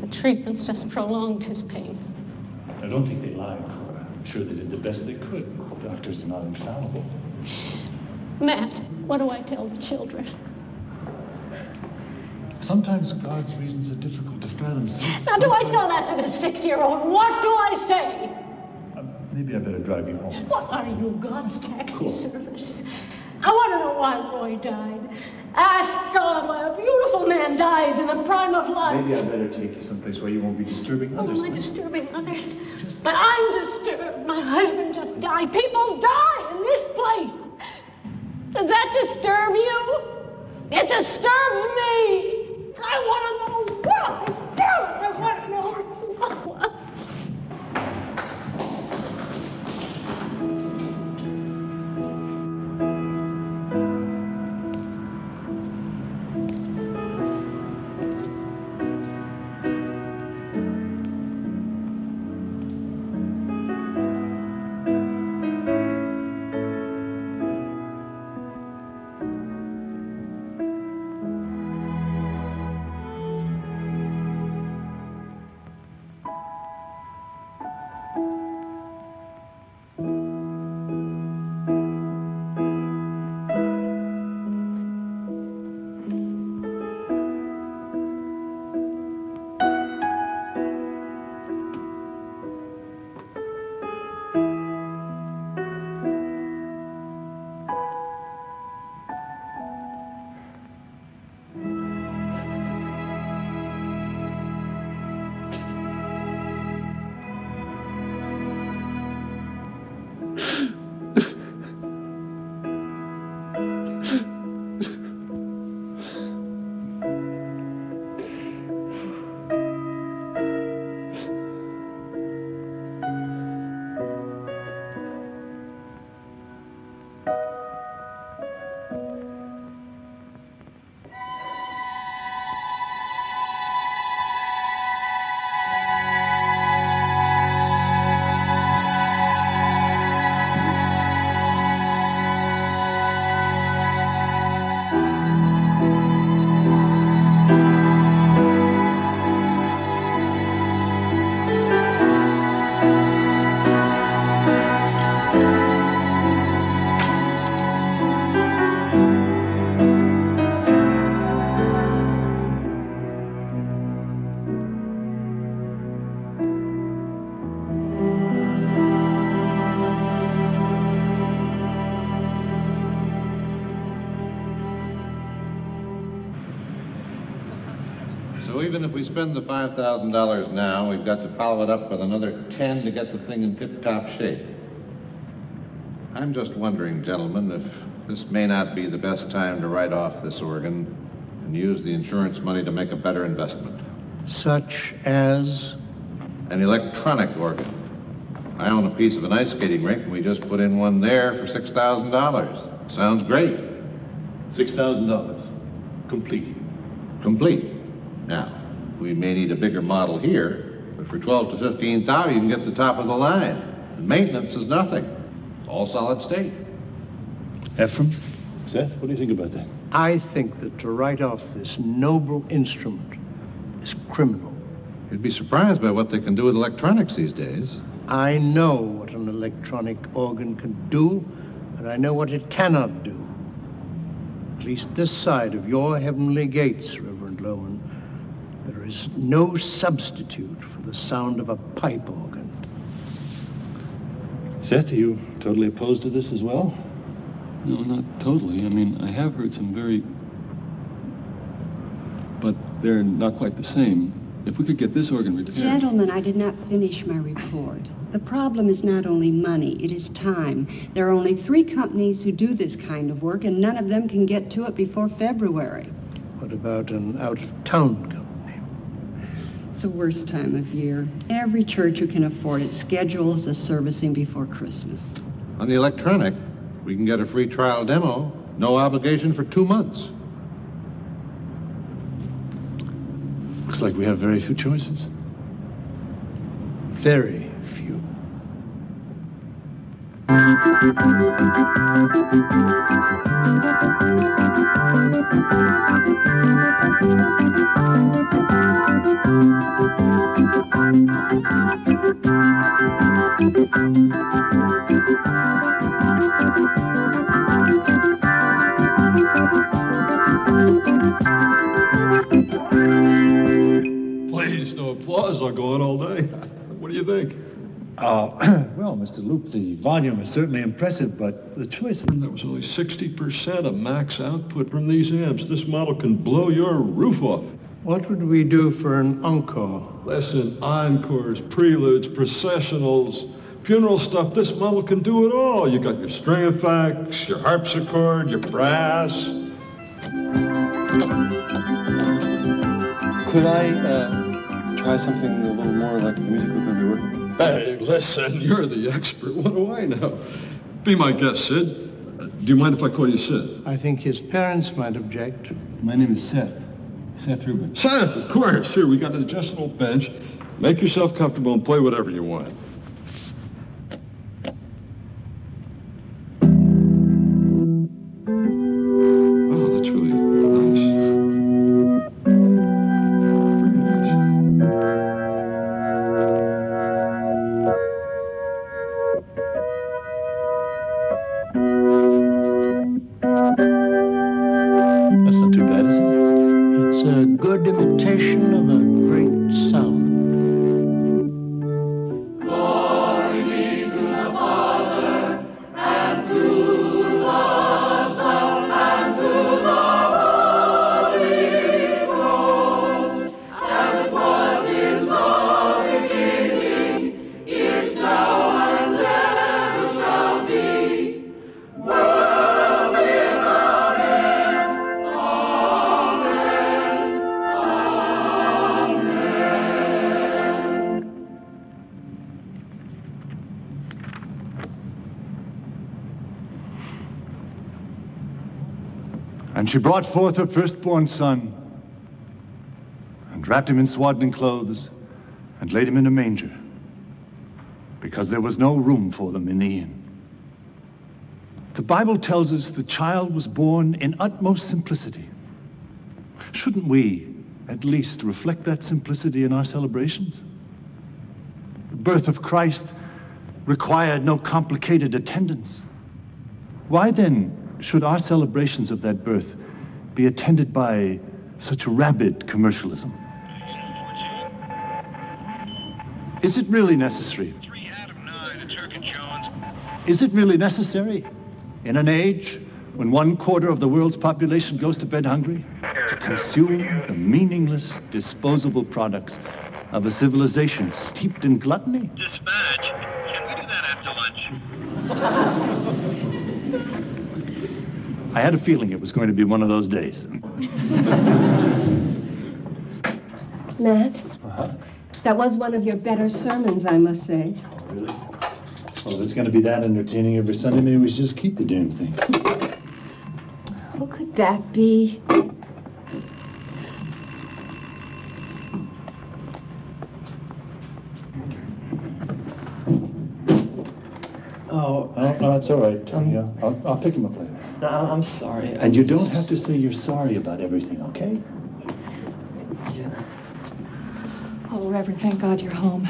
The treatments just prolonged his pain. I don't think they lied, Cora. I'm sure they did the best they could. Doctors are not infallible. Matt, what do I tell the children? Sometimes God's reasons are difficult to fathom. Now, do I tell that to the 6-year-old? What do I say? Maybe I better drive you home. What are you, God's taxi service? I want to know why Roy died. Ask God why a beautiful man dies in the prime of life. Maybe I better take you someplace where you won't be disturbing others. Am I disturbing others? But I'm disturbed. My husband just died. People die in this place. Does that disturb you? It disturbs me. I want to know why. I want to know why. spend the $5,000 now, we've got to follow it up with another 10 to get the thing in tip-top shape. I'm just wondering, gentlemen, if this may not be the best time to write off this organ and use the insurance money to make a better investment. Such as? An electronic organ. I own a piece of an ice skating rink, and we just put in one there for $6,000. Sounds great. $6,000. Complete. Complete. Now, we may need a bigger model here, but for $12,000 to $15,000, you can get the top of the line. And maintenance is nothing. It's all solid state. Ephraim? Seth, what do you think about that? I think that to write off this noble instrument is criminal. You'd be surprised by what they can do with electronics these days. I know what an electronic organ can do, and I know what it cannot do. At least this side of your heavenly gates, Reverend Lohman, there is no substitute for the sound of a pipe organ. Seth, are you totally opposed to this as well? No, not totally. I mean, I have heard some very... but they're not quite the same. If we could get this organ repaired... Gentlemen, I did not finish my report. The problem is not only money, it is time. There are only 3 companies who do this kind of work, and none of them can get to it before February. What about an out-of-town company? It's the worst time of year. Every church who can afford it schedules a servicing before Christmas. On the electronic, we can get a free trial demo, no obligation for 2 months. Looks like we have very few choices. Very few. Please, no applause. I'll go on all day. What do you think? Well, Mr. Loop, the volume is certainly impressive, but the choice... That was only 60% of max output from these amps. This model can blow your roof off. What would we do for an encore? Listen, encores, preludes, processionals, funeral stuff. This model can do it all. You got your string effects, your harpsichord, your brass. Could I try something a little more like the music we're going to be working with? Hey, listen, you're the expert. What do I know? Be my guest, Sid. Do you mind if I call you Sid? I think his parents might object. My name is Seth. Seth Rubin. Seth, of course. Here, we got an adjustable bench. Make yourself comfortable and play whatever you want. Wow, that's really nice. That's not too bad, is it? It's a good imitation of a great sound. Glory be to the Father, and to the Son, and to the Holy Ghost, as it was in the beginning, is now, and ever shall be, world without end. Amen. Amen. And she brought forth her firstborn son, and wrapped him in swaddling clothes, and laid him in a manger, because there was no room for them in the inn. The Bible tells us the child was born in utmost simplicity. Shouldn't we at least reflect that simplicity in our celebrations? The birth of Christ required no complicated attendance. Why then should our celebrations of that birth be attended by such rabid commercialism? Is it really necessary? Is it really necessary in an age when 1/4 of the world's population goes to bed hungry? to consume the meaningless, disposable products of a civilization steeped in gluttony? Dispatch, can we do that after lunch? I had a feeling it was going to be one of those days. Matt, that was one of your better sermons, I must say. Really? Well, if it's going to be that entertaining every Sunday, maybe we should just keep the damn thing. Who could that be? Oh, that's all right, Tony. I'll pick him up later. No, I'm sorry. And you don't have to say you're sorry about everything, okay? Oh, Reverend, thank God you're home.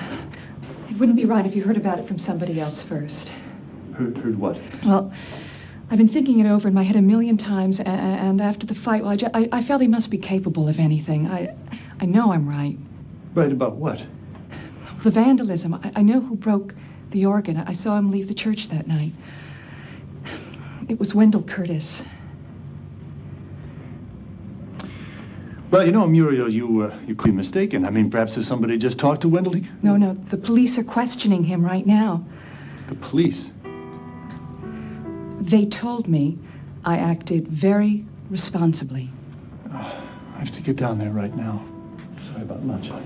It wouldn't be right if you heard about it from somebody else first. Heard what? Well, I've been thinking it over in my head a million times, and after the fight, well, I felt he must be capable of anything. I know I'm right. Right about what? The vandalism. I know who broke the organ. I saw him leave the church that night. It was Wendell Curtis. Well, you know, Muriel, you could be mistaken. I mean, perhaps if somebody just talked to Wendell. No, the police are questioning him right now. The police? They told me I acted very responsibly. I have to get down there right now. Sorry about lunch. I'll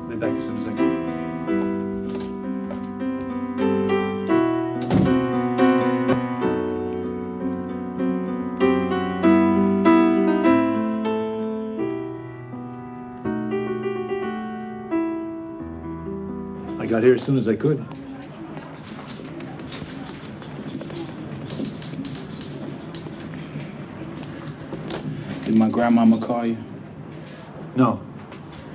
be back as soon as I can. I got here as soon as I could. Did my grandmama call you? No,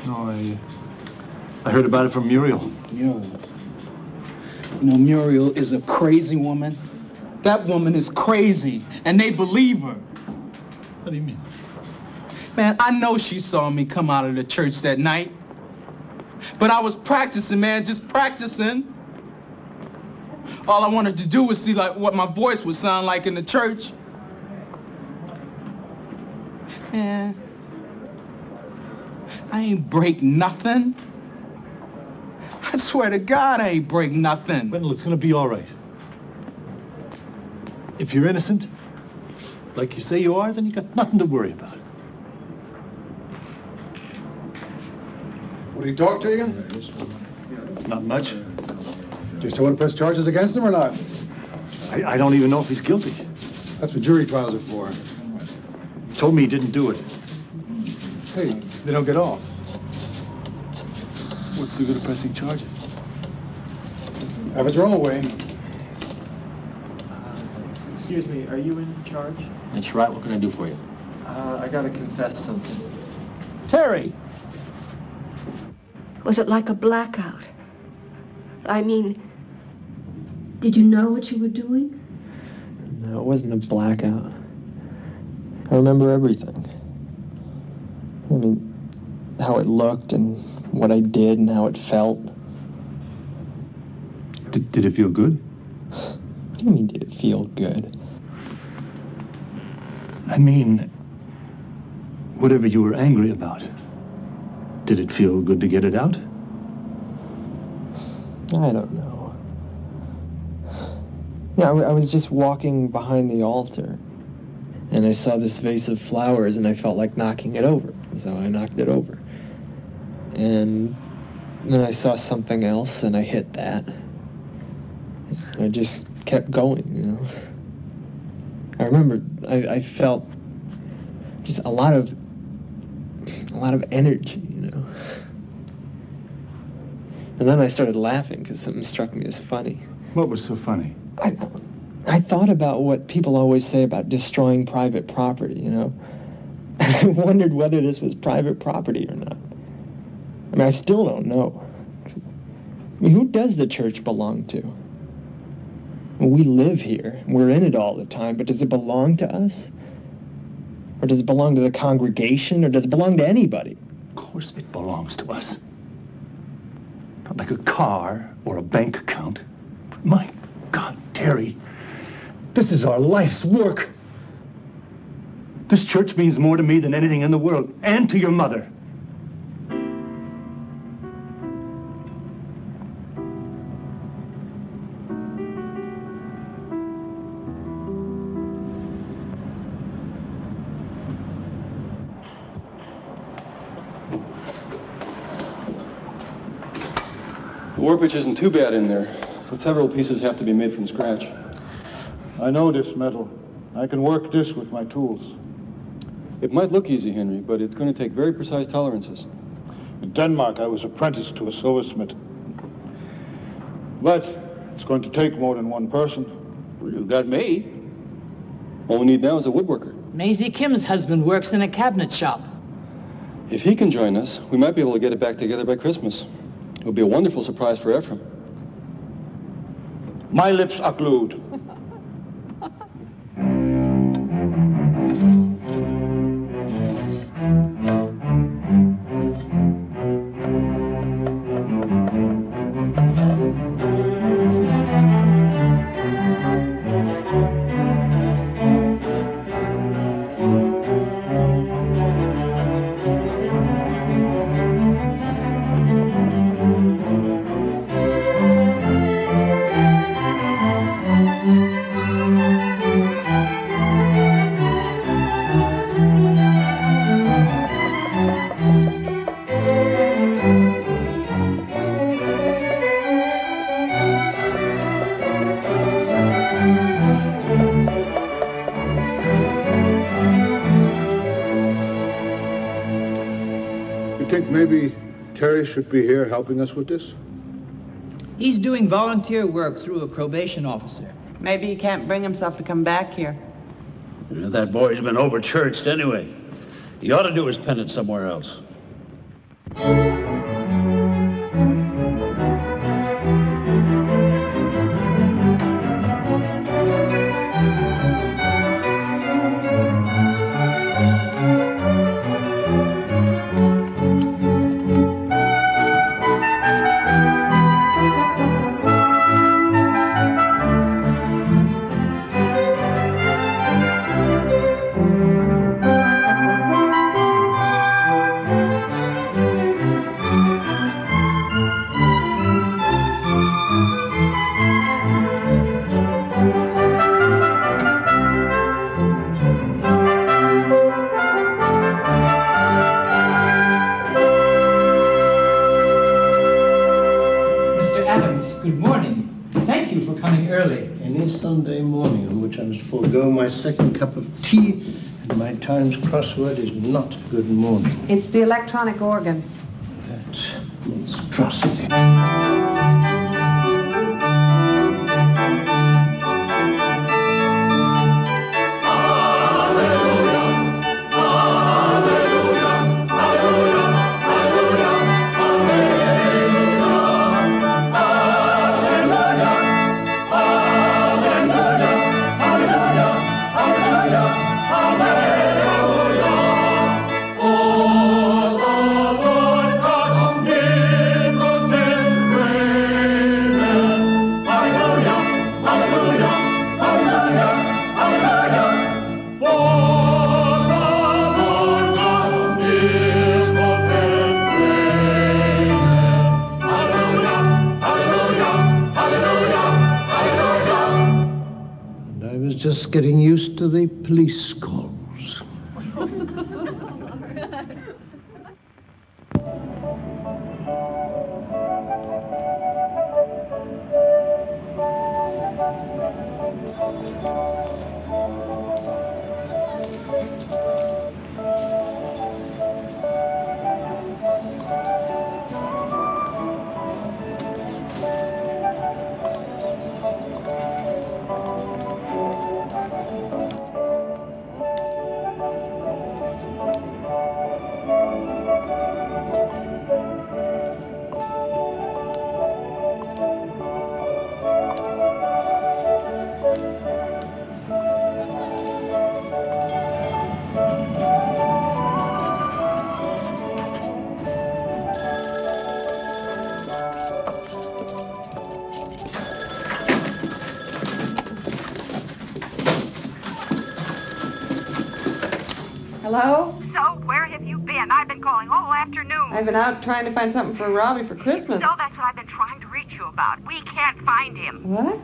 I heard about it from Muriel. Muriel. You know, Muriel is a crazy woman. That woman is crazy, and they believe her. What do you mean? Man, I know she saw me come out of the church that night. But I was practicing, man, just practicing. All I wanted to do was see like what my voice would sound like in the church. Man, I ain't break nothing. I swear to God, I ain't break nothing. Wendell, it's gonna be all right. If you're innocent, like you say you are, then you got nothing to worry about. Would he talk to you? Not much. Do you still want to press charges against him or not? I don't even know if he's guilty. That's what jury trials are for. He told me he didn't do it. Hey, they don't get off. What's the good of pressing charges? Have it your own way. Excuse me, are you in charge? That's right. What can I do for you? I gotta confess something. Terry! Was it like a blackout? I mean, did you know what you were doing? No, it wasn't a blackout. I remember everything. I mean, how it looked and what I did and how it felt. Did it feel good? What do you mean, did it feel good? I mean, whatever you were angry about, did it feel good to get it out? I don't know. Yeah, I was just walking behind the altar, and I saw this vase of flowers, and I felt like knocking it over, so I knocked it over. And then I saw something else, and I hit that. I just kept going, you know. I remember I felt just a lot of energy, you know. And then I started laughing because something struck me as funny. What was so funny? I thought about what people always say about destroying private property, you know. I wondered whether this was private property or not. I mean, I still don't know. I mean, who does the church belong to? Well, we live here. We're in it all the time, but does it belong to us? Or does it belong to the congregation? Or does it belong to anybody? Of course it belongs to us. Not like a car or a bank account. My God, Terry, this is our life's work. This church means more to me than anything in the world, and to your mother. The warpage isn't too bad in there, but several pieces have to be made from scratch. I know this metal. I can work this with my tools. It might look easy, Henry, but it's going to take very precise tolerances. In Denmark, I was apprenticed to a silversmith. But it's going to take more than one person. Well, you got me. All we need now is a woodworker. Maisie Kim's husband works in a cabinet shop. If he can join us, we might be able to get it back together by Christmas. It would be a wonderful surprise for Ephraim. My lips are glued. Maybe Terry should be here helping us with this? He's doing volunteer work through a probation officer. Maybe he can't bring himself to come back here. That boy's been over-churched anyway. He ought to do his penance somewhere else. Second cup of tea, and my Times crossword is not good morning. It's the electronic organ. That monstrosity. Just getting used to the police calls. Hello? So, where have you been? I've been calling all afternoon. I've been out trying to find something for Robbie for Christmas. So that's what I've been trying to reach you about. We can't find him. What?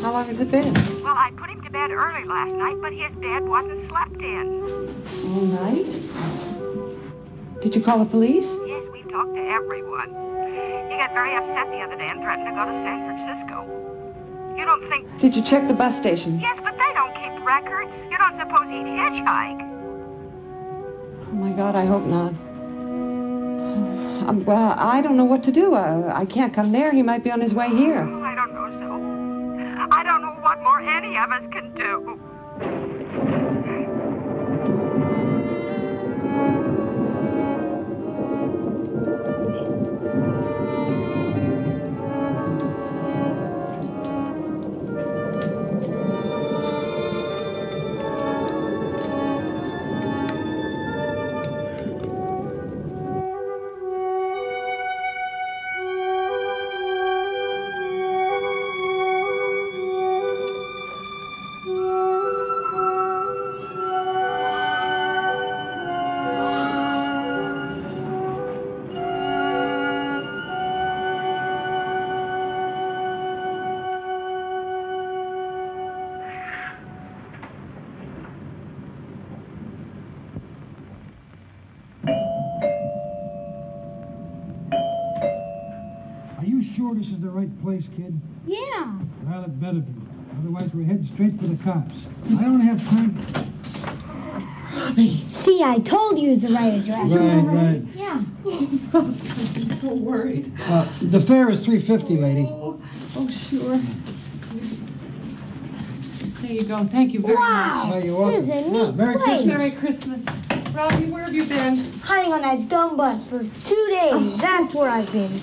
How long has it been? Well, I put him to bed early last night, but his bed wasn't slept in. All night? Did you call the police? Yes, we've talked to everyone. He got very upset the other day and threatened to go to San Francisco. You don't think... Did you check the bus stations? Yes, but they don't keep records. You don't suppose he'd hitchhike? Oh, my God, I hope not. Well, I don't know what to do. I can't come there. He might be on his way here. Oh, I don't know, so. I don't know what more any of us can do. Are you sure this is the right place, kid? Yeah. Well, it better be. Otherwise, we're heading straight for the cops. I don't have time. Robbie. See, I told you it's the right address. Right. Yeah. I'm so worried. The fare is $3.50, lady. Oh, sure. There you go. Thank you very Wow. much. You're welcome. This is a neat Merry place. Christmas. Merry Christmas. Robbie, where have you been? Hiding on that dumb bus for 2 days. That's where I've been.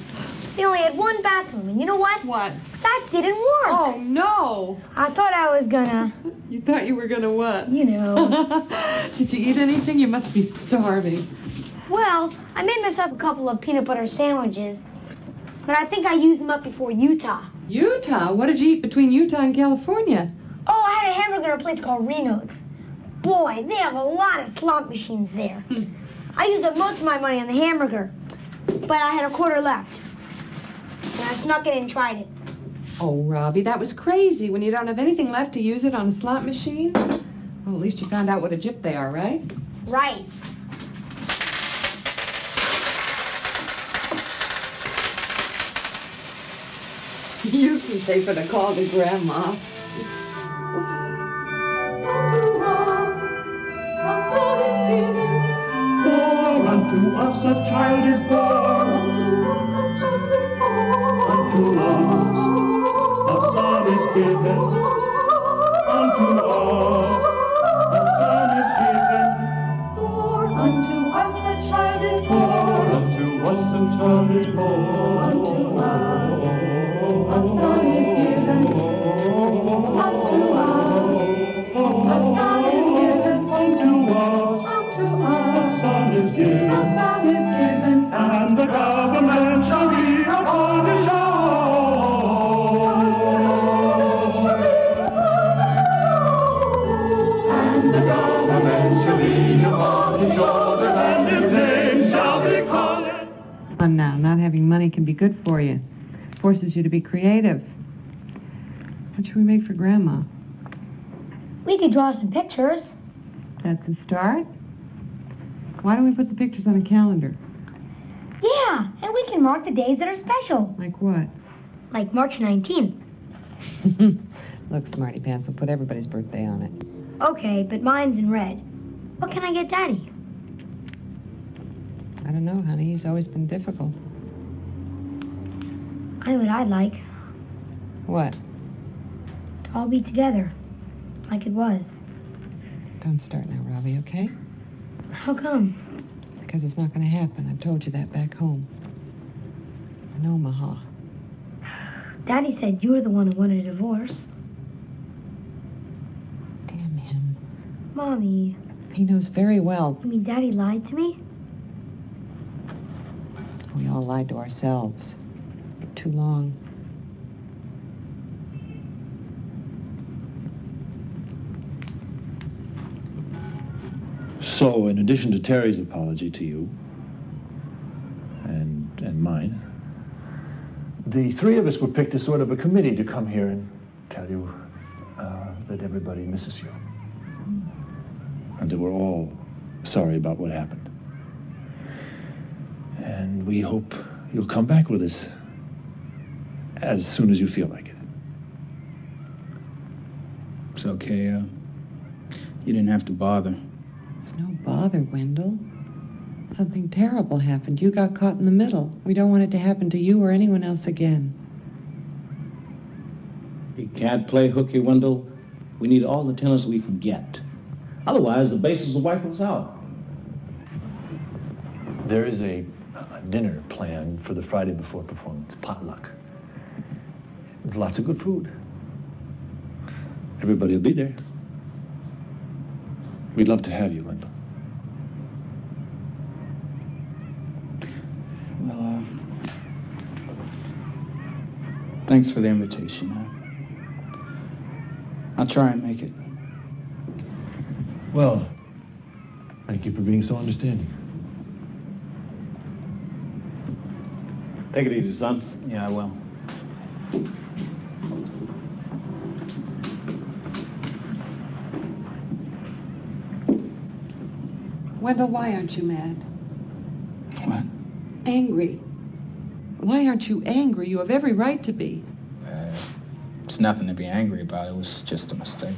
They only had one bathroom, and you know what? What? That didn't work. Oh, no. I thought I was gonna, You thought you were going to what? you know. Did you eat anything? You must be starving. Well, I made myself a couple of peanut butter sandwiches, but I think I used them up before Utah. Utah? What did you eat between Utah and California? Oh, I had a hamburger at a place called Reno's. Boy, they have a lot of slot machines there. I used up most of my money on the hamburger, but I had a quarter left. And I snuck it and tried it. Oh, Robbie, that was crazy. When you don't have anything left to use it on a slot machine? Well, at least you found out what a gyp they are, right? Right. You can pay for the call to Grandma. For unto us a child is born. Unto us a son is given. Unto us a son is given. Unto us a child is For unto us a child is born. Unto us a son is given. Unto us a son is given. Unto us a son is given. A son is given. And the government shall be upon his And the government shall be upon his shoulders, and his name shall be called. Come on now, not having money can be good for you. Forces you to be creative. What should we make for Grandma? We could draw some pictures. That's a start. Why don't we put the pictures on a calendar? Yeah, and we can mark the days that are special. Like what? Like March 19th. Look, Smarty Pants, we'll put everybody's birthday on it. Okay, but mine's in red. What can I get Daddy? I don't know, honey. He's always been difficult. I know what I'd like. What? To all be together. Like it was. Don't start now, Robbie, okay? How come? Because it's not going to happen. I've told you that back home. In Omaha. Daddy said you were the one who wanted a divorce. Damn him. Mommy. He knows very well. You mean Daddy lied to me? We all lied to ourselves. Too long. So, in addition to Terry's apology to you, and mine, the three of us were picked as sort of a committee to come here and tell you that everybody misses you. And that we're all sorry about what happened. And we hope you'll come back with us as soon as you feel like it. It's okay, you didn't have to bother. It's no bother, Wendell. Something terrible happened. You got caught in the middle. We don't want it to happen to you or anyone else again. You can't play hooky, Wendell. We need all the tennis we can get. Otherwise, the bases will wipe us out. There is a dinner planned for the Friday before performance, potluck. With lots of good food. Everybody will be there. We'd love to have you, Wendell. Well, thanks for the invitation. I'll try and make it. Well, thank you for being so understanding. Take it easy, son. Yeah, I will. Wendell, why aren't you mad? What? Angry. Why aren't you angry? You have every right to be. It's nothing to be angry about. It was just a mistake.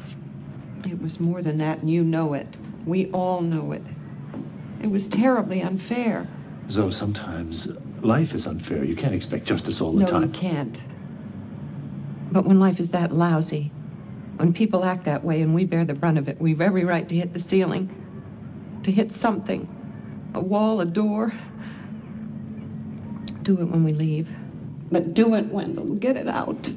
It was more than that, and you know it. We all know it. It was terribly unfair. Zoe, sometimes life is unfair. You can't expect justice all the time. No, you can't. But when life is that lousy, when people act that way and we bear the brunt of it, we've every right to hit the ceiling, to hit something, a wall, a door. Do it when we leave. But do it, Wendell. Get it out.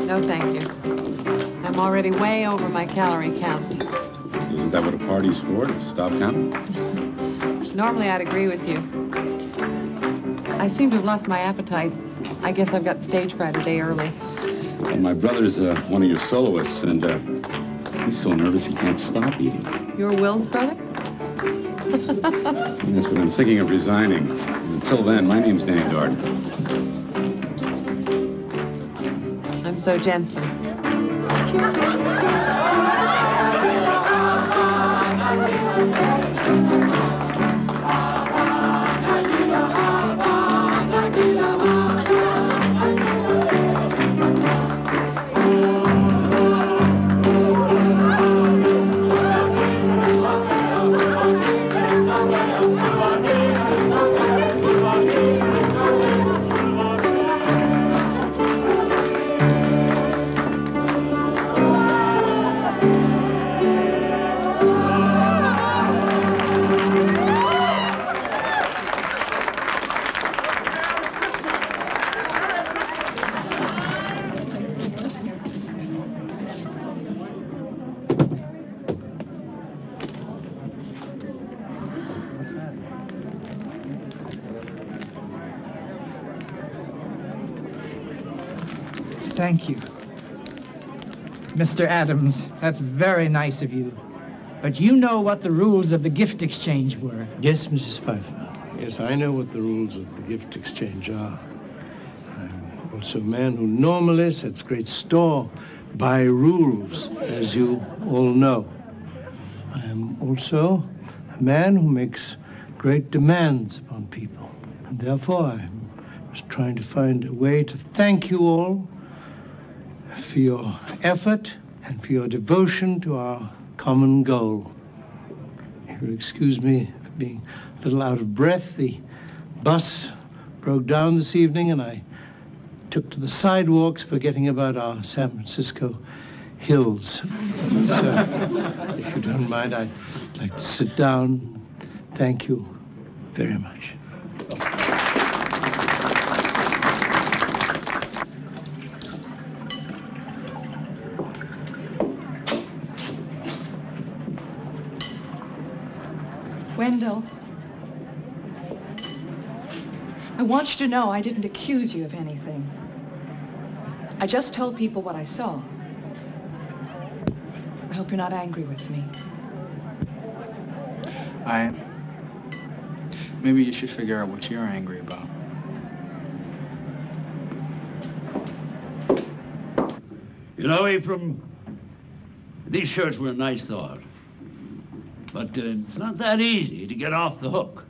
No, thank you. I'm already way over my calorie count. Isn't that what a party's for, to stop counting? Normally I'd agree with you. I seem to have lost my appetite. I guess I've got stage fright a day early. Well, my brother's one of your soloists, and he's so nervous he can't stop eating. Your Will's brother? Yes, but I'm thinking of resigning. Until then, my name's Danny Darden. I'm so Jensen. Thank you. Mr. Adams, that's very nice of you. But you know what the rules of the gift exchange were. Yes, Mrs. Pfeiffer. Yes, I know what the rules of the gift exchange are. I'm also a man who normally sets great store by rules, as you all know. I am also a man who makes great demands upon people. And therefore, I was trying to find a way to thank you all for your effort and for your devotion to our common goal. You'll excuse me for being a little out of breath. The bus broke down this evening and I took to the sidewalks, forgetting about our San Francisco hills. So, if you don't mind, I'd like to sit down. Thank you very much. Wendell, I want you to know I didn't accuse you of anything. I just told people what I saw. I hope you're not angry with me. Maybe you should figure out what you're angry about. You know, Ephraim, these shirts were a nice thought. But it's not that easy to get off the hook.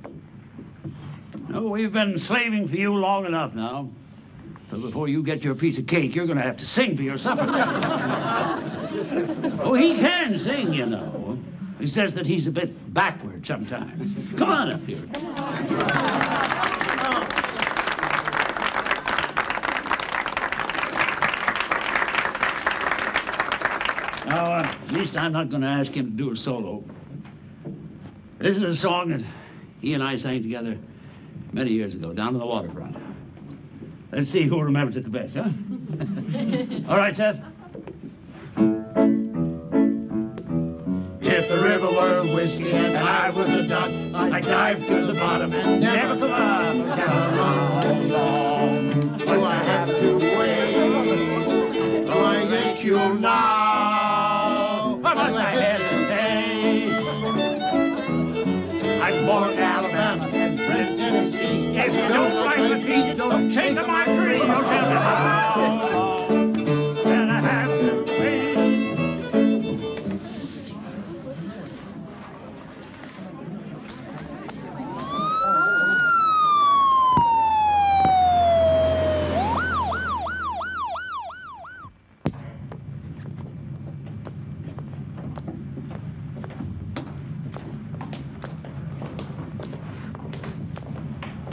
No, we've been slaving for you long enough now. So before you get your piece of cake, you're going to have to sing for your supper. Oh, he can sing, you know. He says that he's a bit backward sometimes. Come on up here. Now, at least I'm not going to ask him to do a solo. This is a song that he and I sang together many years ago, down on the waterfront. Let's see who remembers it the best, huh? All right, Seth. If the river were whiskey and I was a duck, I'd dive to the bottom and never come up. How long do I have to wait? Oh, I get you now. Why must I hesitate? I'm born in Alabama and bred in Tennessee. If you don't like the beat, don't shake my tree. Don't tell me how long can I have to wait?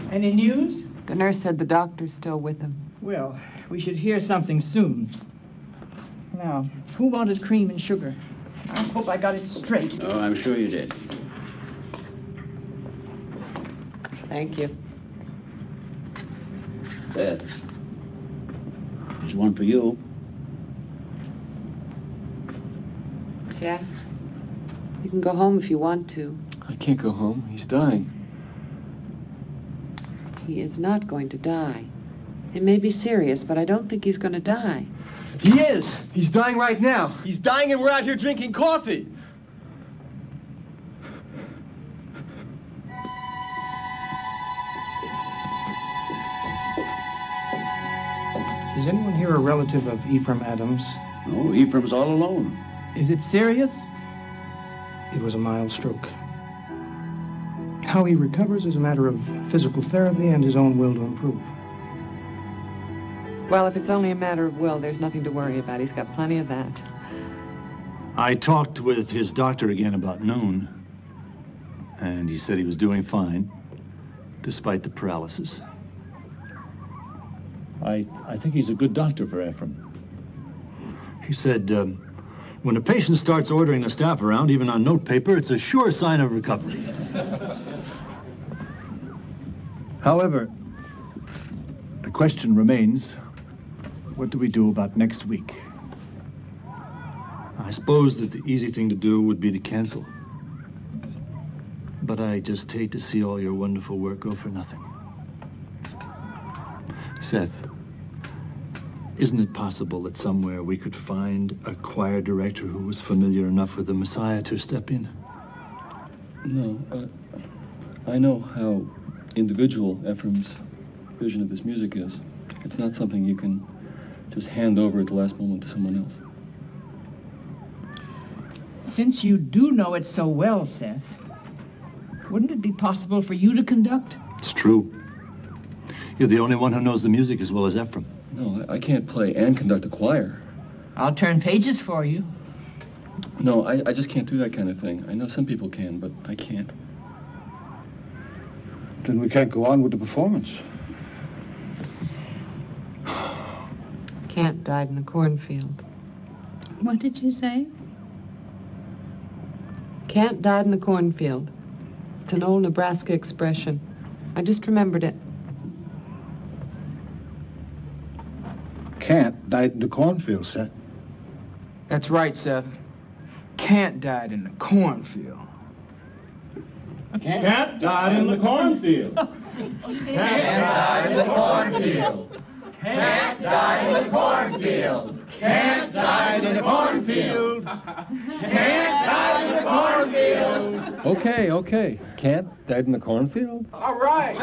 Any news? The nurse said the doctor's still with him. Well, we should hear something soon. Now, who wanted cream and sugar? I hope I got it straight. Oh, I'm sure you did. Thank you. Seth, there's one for you. Jeff, you can go home if you want to. I can't go home. He's dying. He is not going to die. It may be serious, but I don't think he's going to die. He is. He's dying right now. He's dying and we're out here drinking coffee. Is anyone here a relative of Ephraim Adams? No, Ephraim's all alone. Is it serious? It was a mild stroke. How he recovers is a matter of physical therapy and his own will to improve. Well, if it's only a matter of will, there's nothing to worry about. He's got plenty of that. I talked with his doctor again about noon, and he said he was doing fine, despite the paralysis. I think he's a good doctor for Ephraim. He said, when a patient starts ordering the staff around, even on notepaper, it's a sure sign of recovery. However, the question remains, what do we do about next week? I suppose that the easy thing to do would be to cancel. But I just hate to see all your wonderful work go for nothing. Seth, isn't it possible that somewhere we could find a choir director who was familiar enough with the Messiah to step in? No, I know how individual Ephraim's vision of this music is. It's not something you can just hand over at the last moment to someone else. Since you do know it so well, Seth, wouldn't it be possible for you to conduct? It's true. You're the only one who knows the music as well as Ephraim. No, I can't play and conduct a choir. I'll turn pages for you. No, I just can't do that kind of thing. I know some people can, but I can't. Then we can't go on with the performance. Kent died in the cornfield. What did you say? Kent died in the cornfield. It's an old Nebraska expression. I just remembered it. Kent died in the cornfield, Seth. That's right, Seth. Kent died in the cornfield. Cat died in the cornfield. Cat died in the cornfield. Cat died in the cornfield. Cat died in the cornfield. Cat died in the cornfield. Okay. Cat died in the cornfield? All right.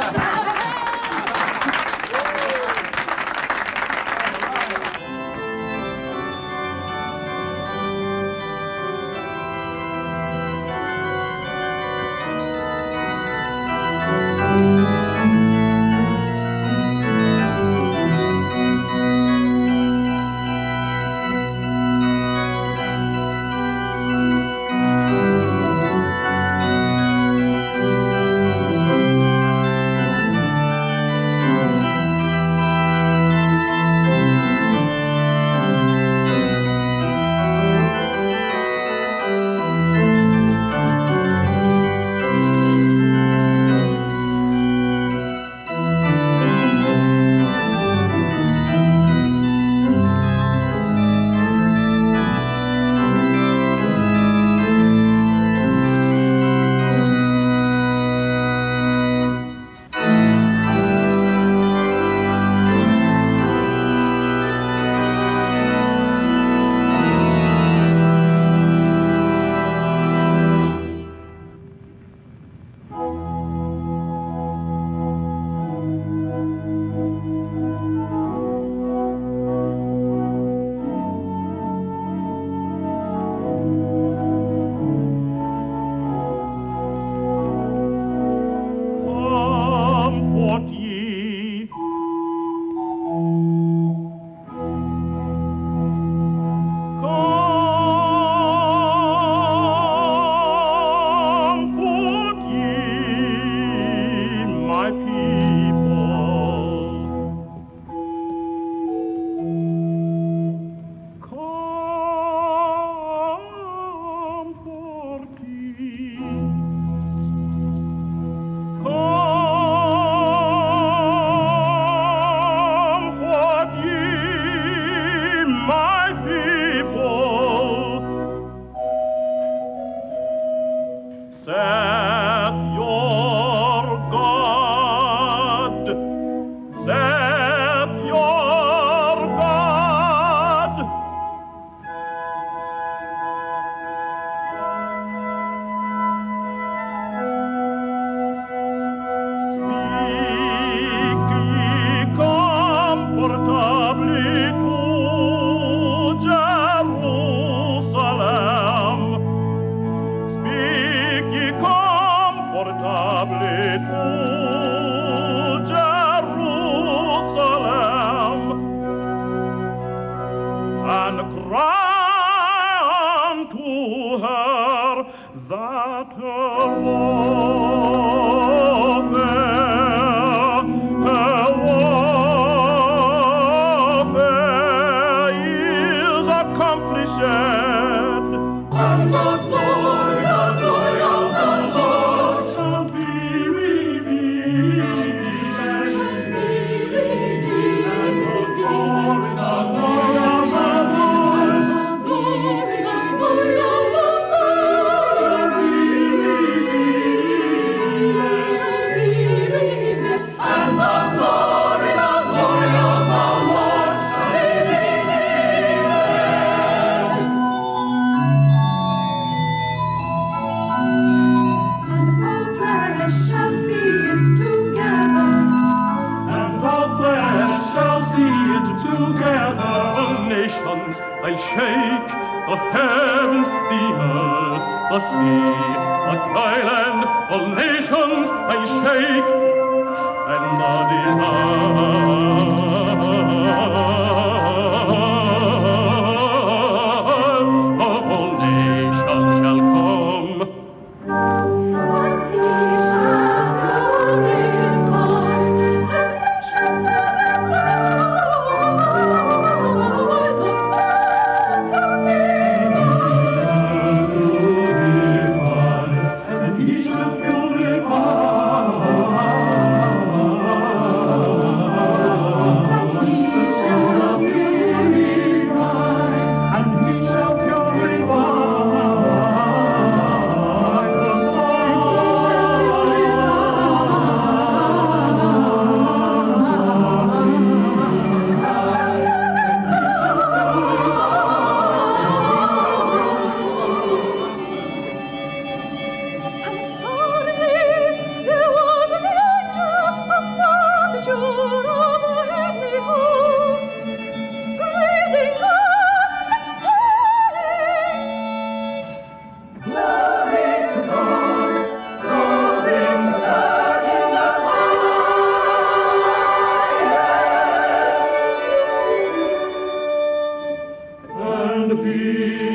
the field.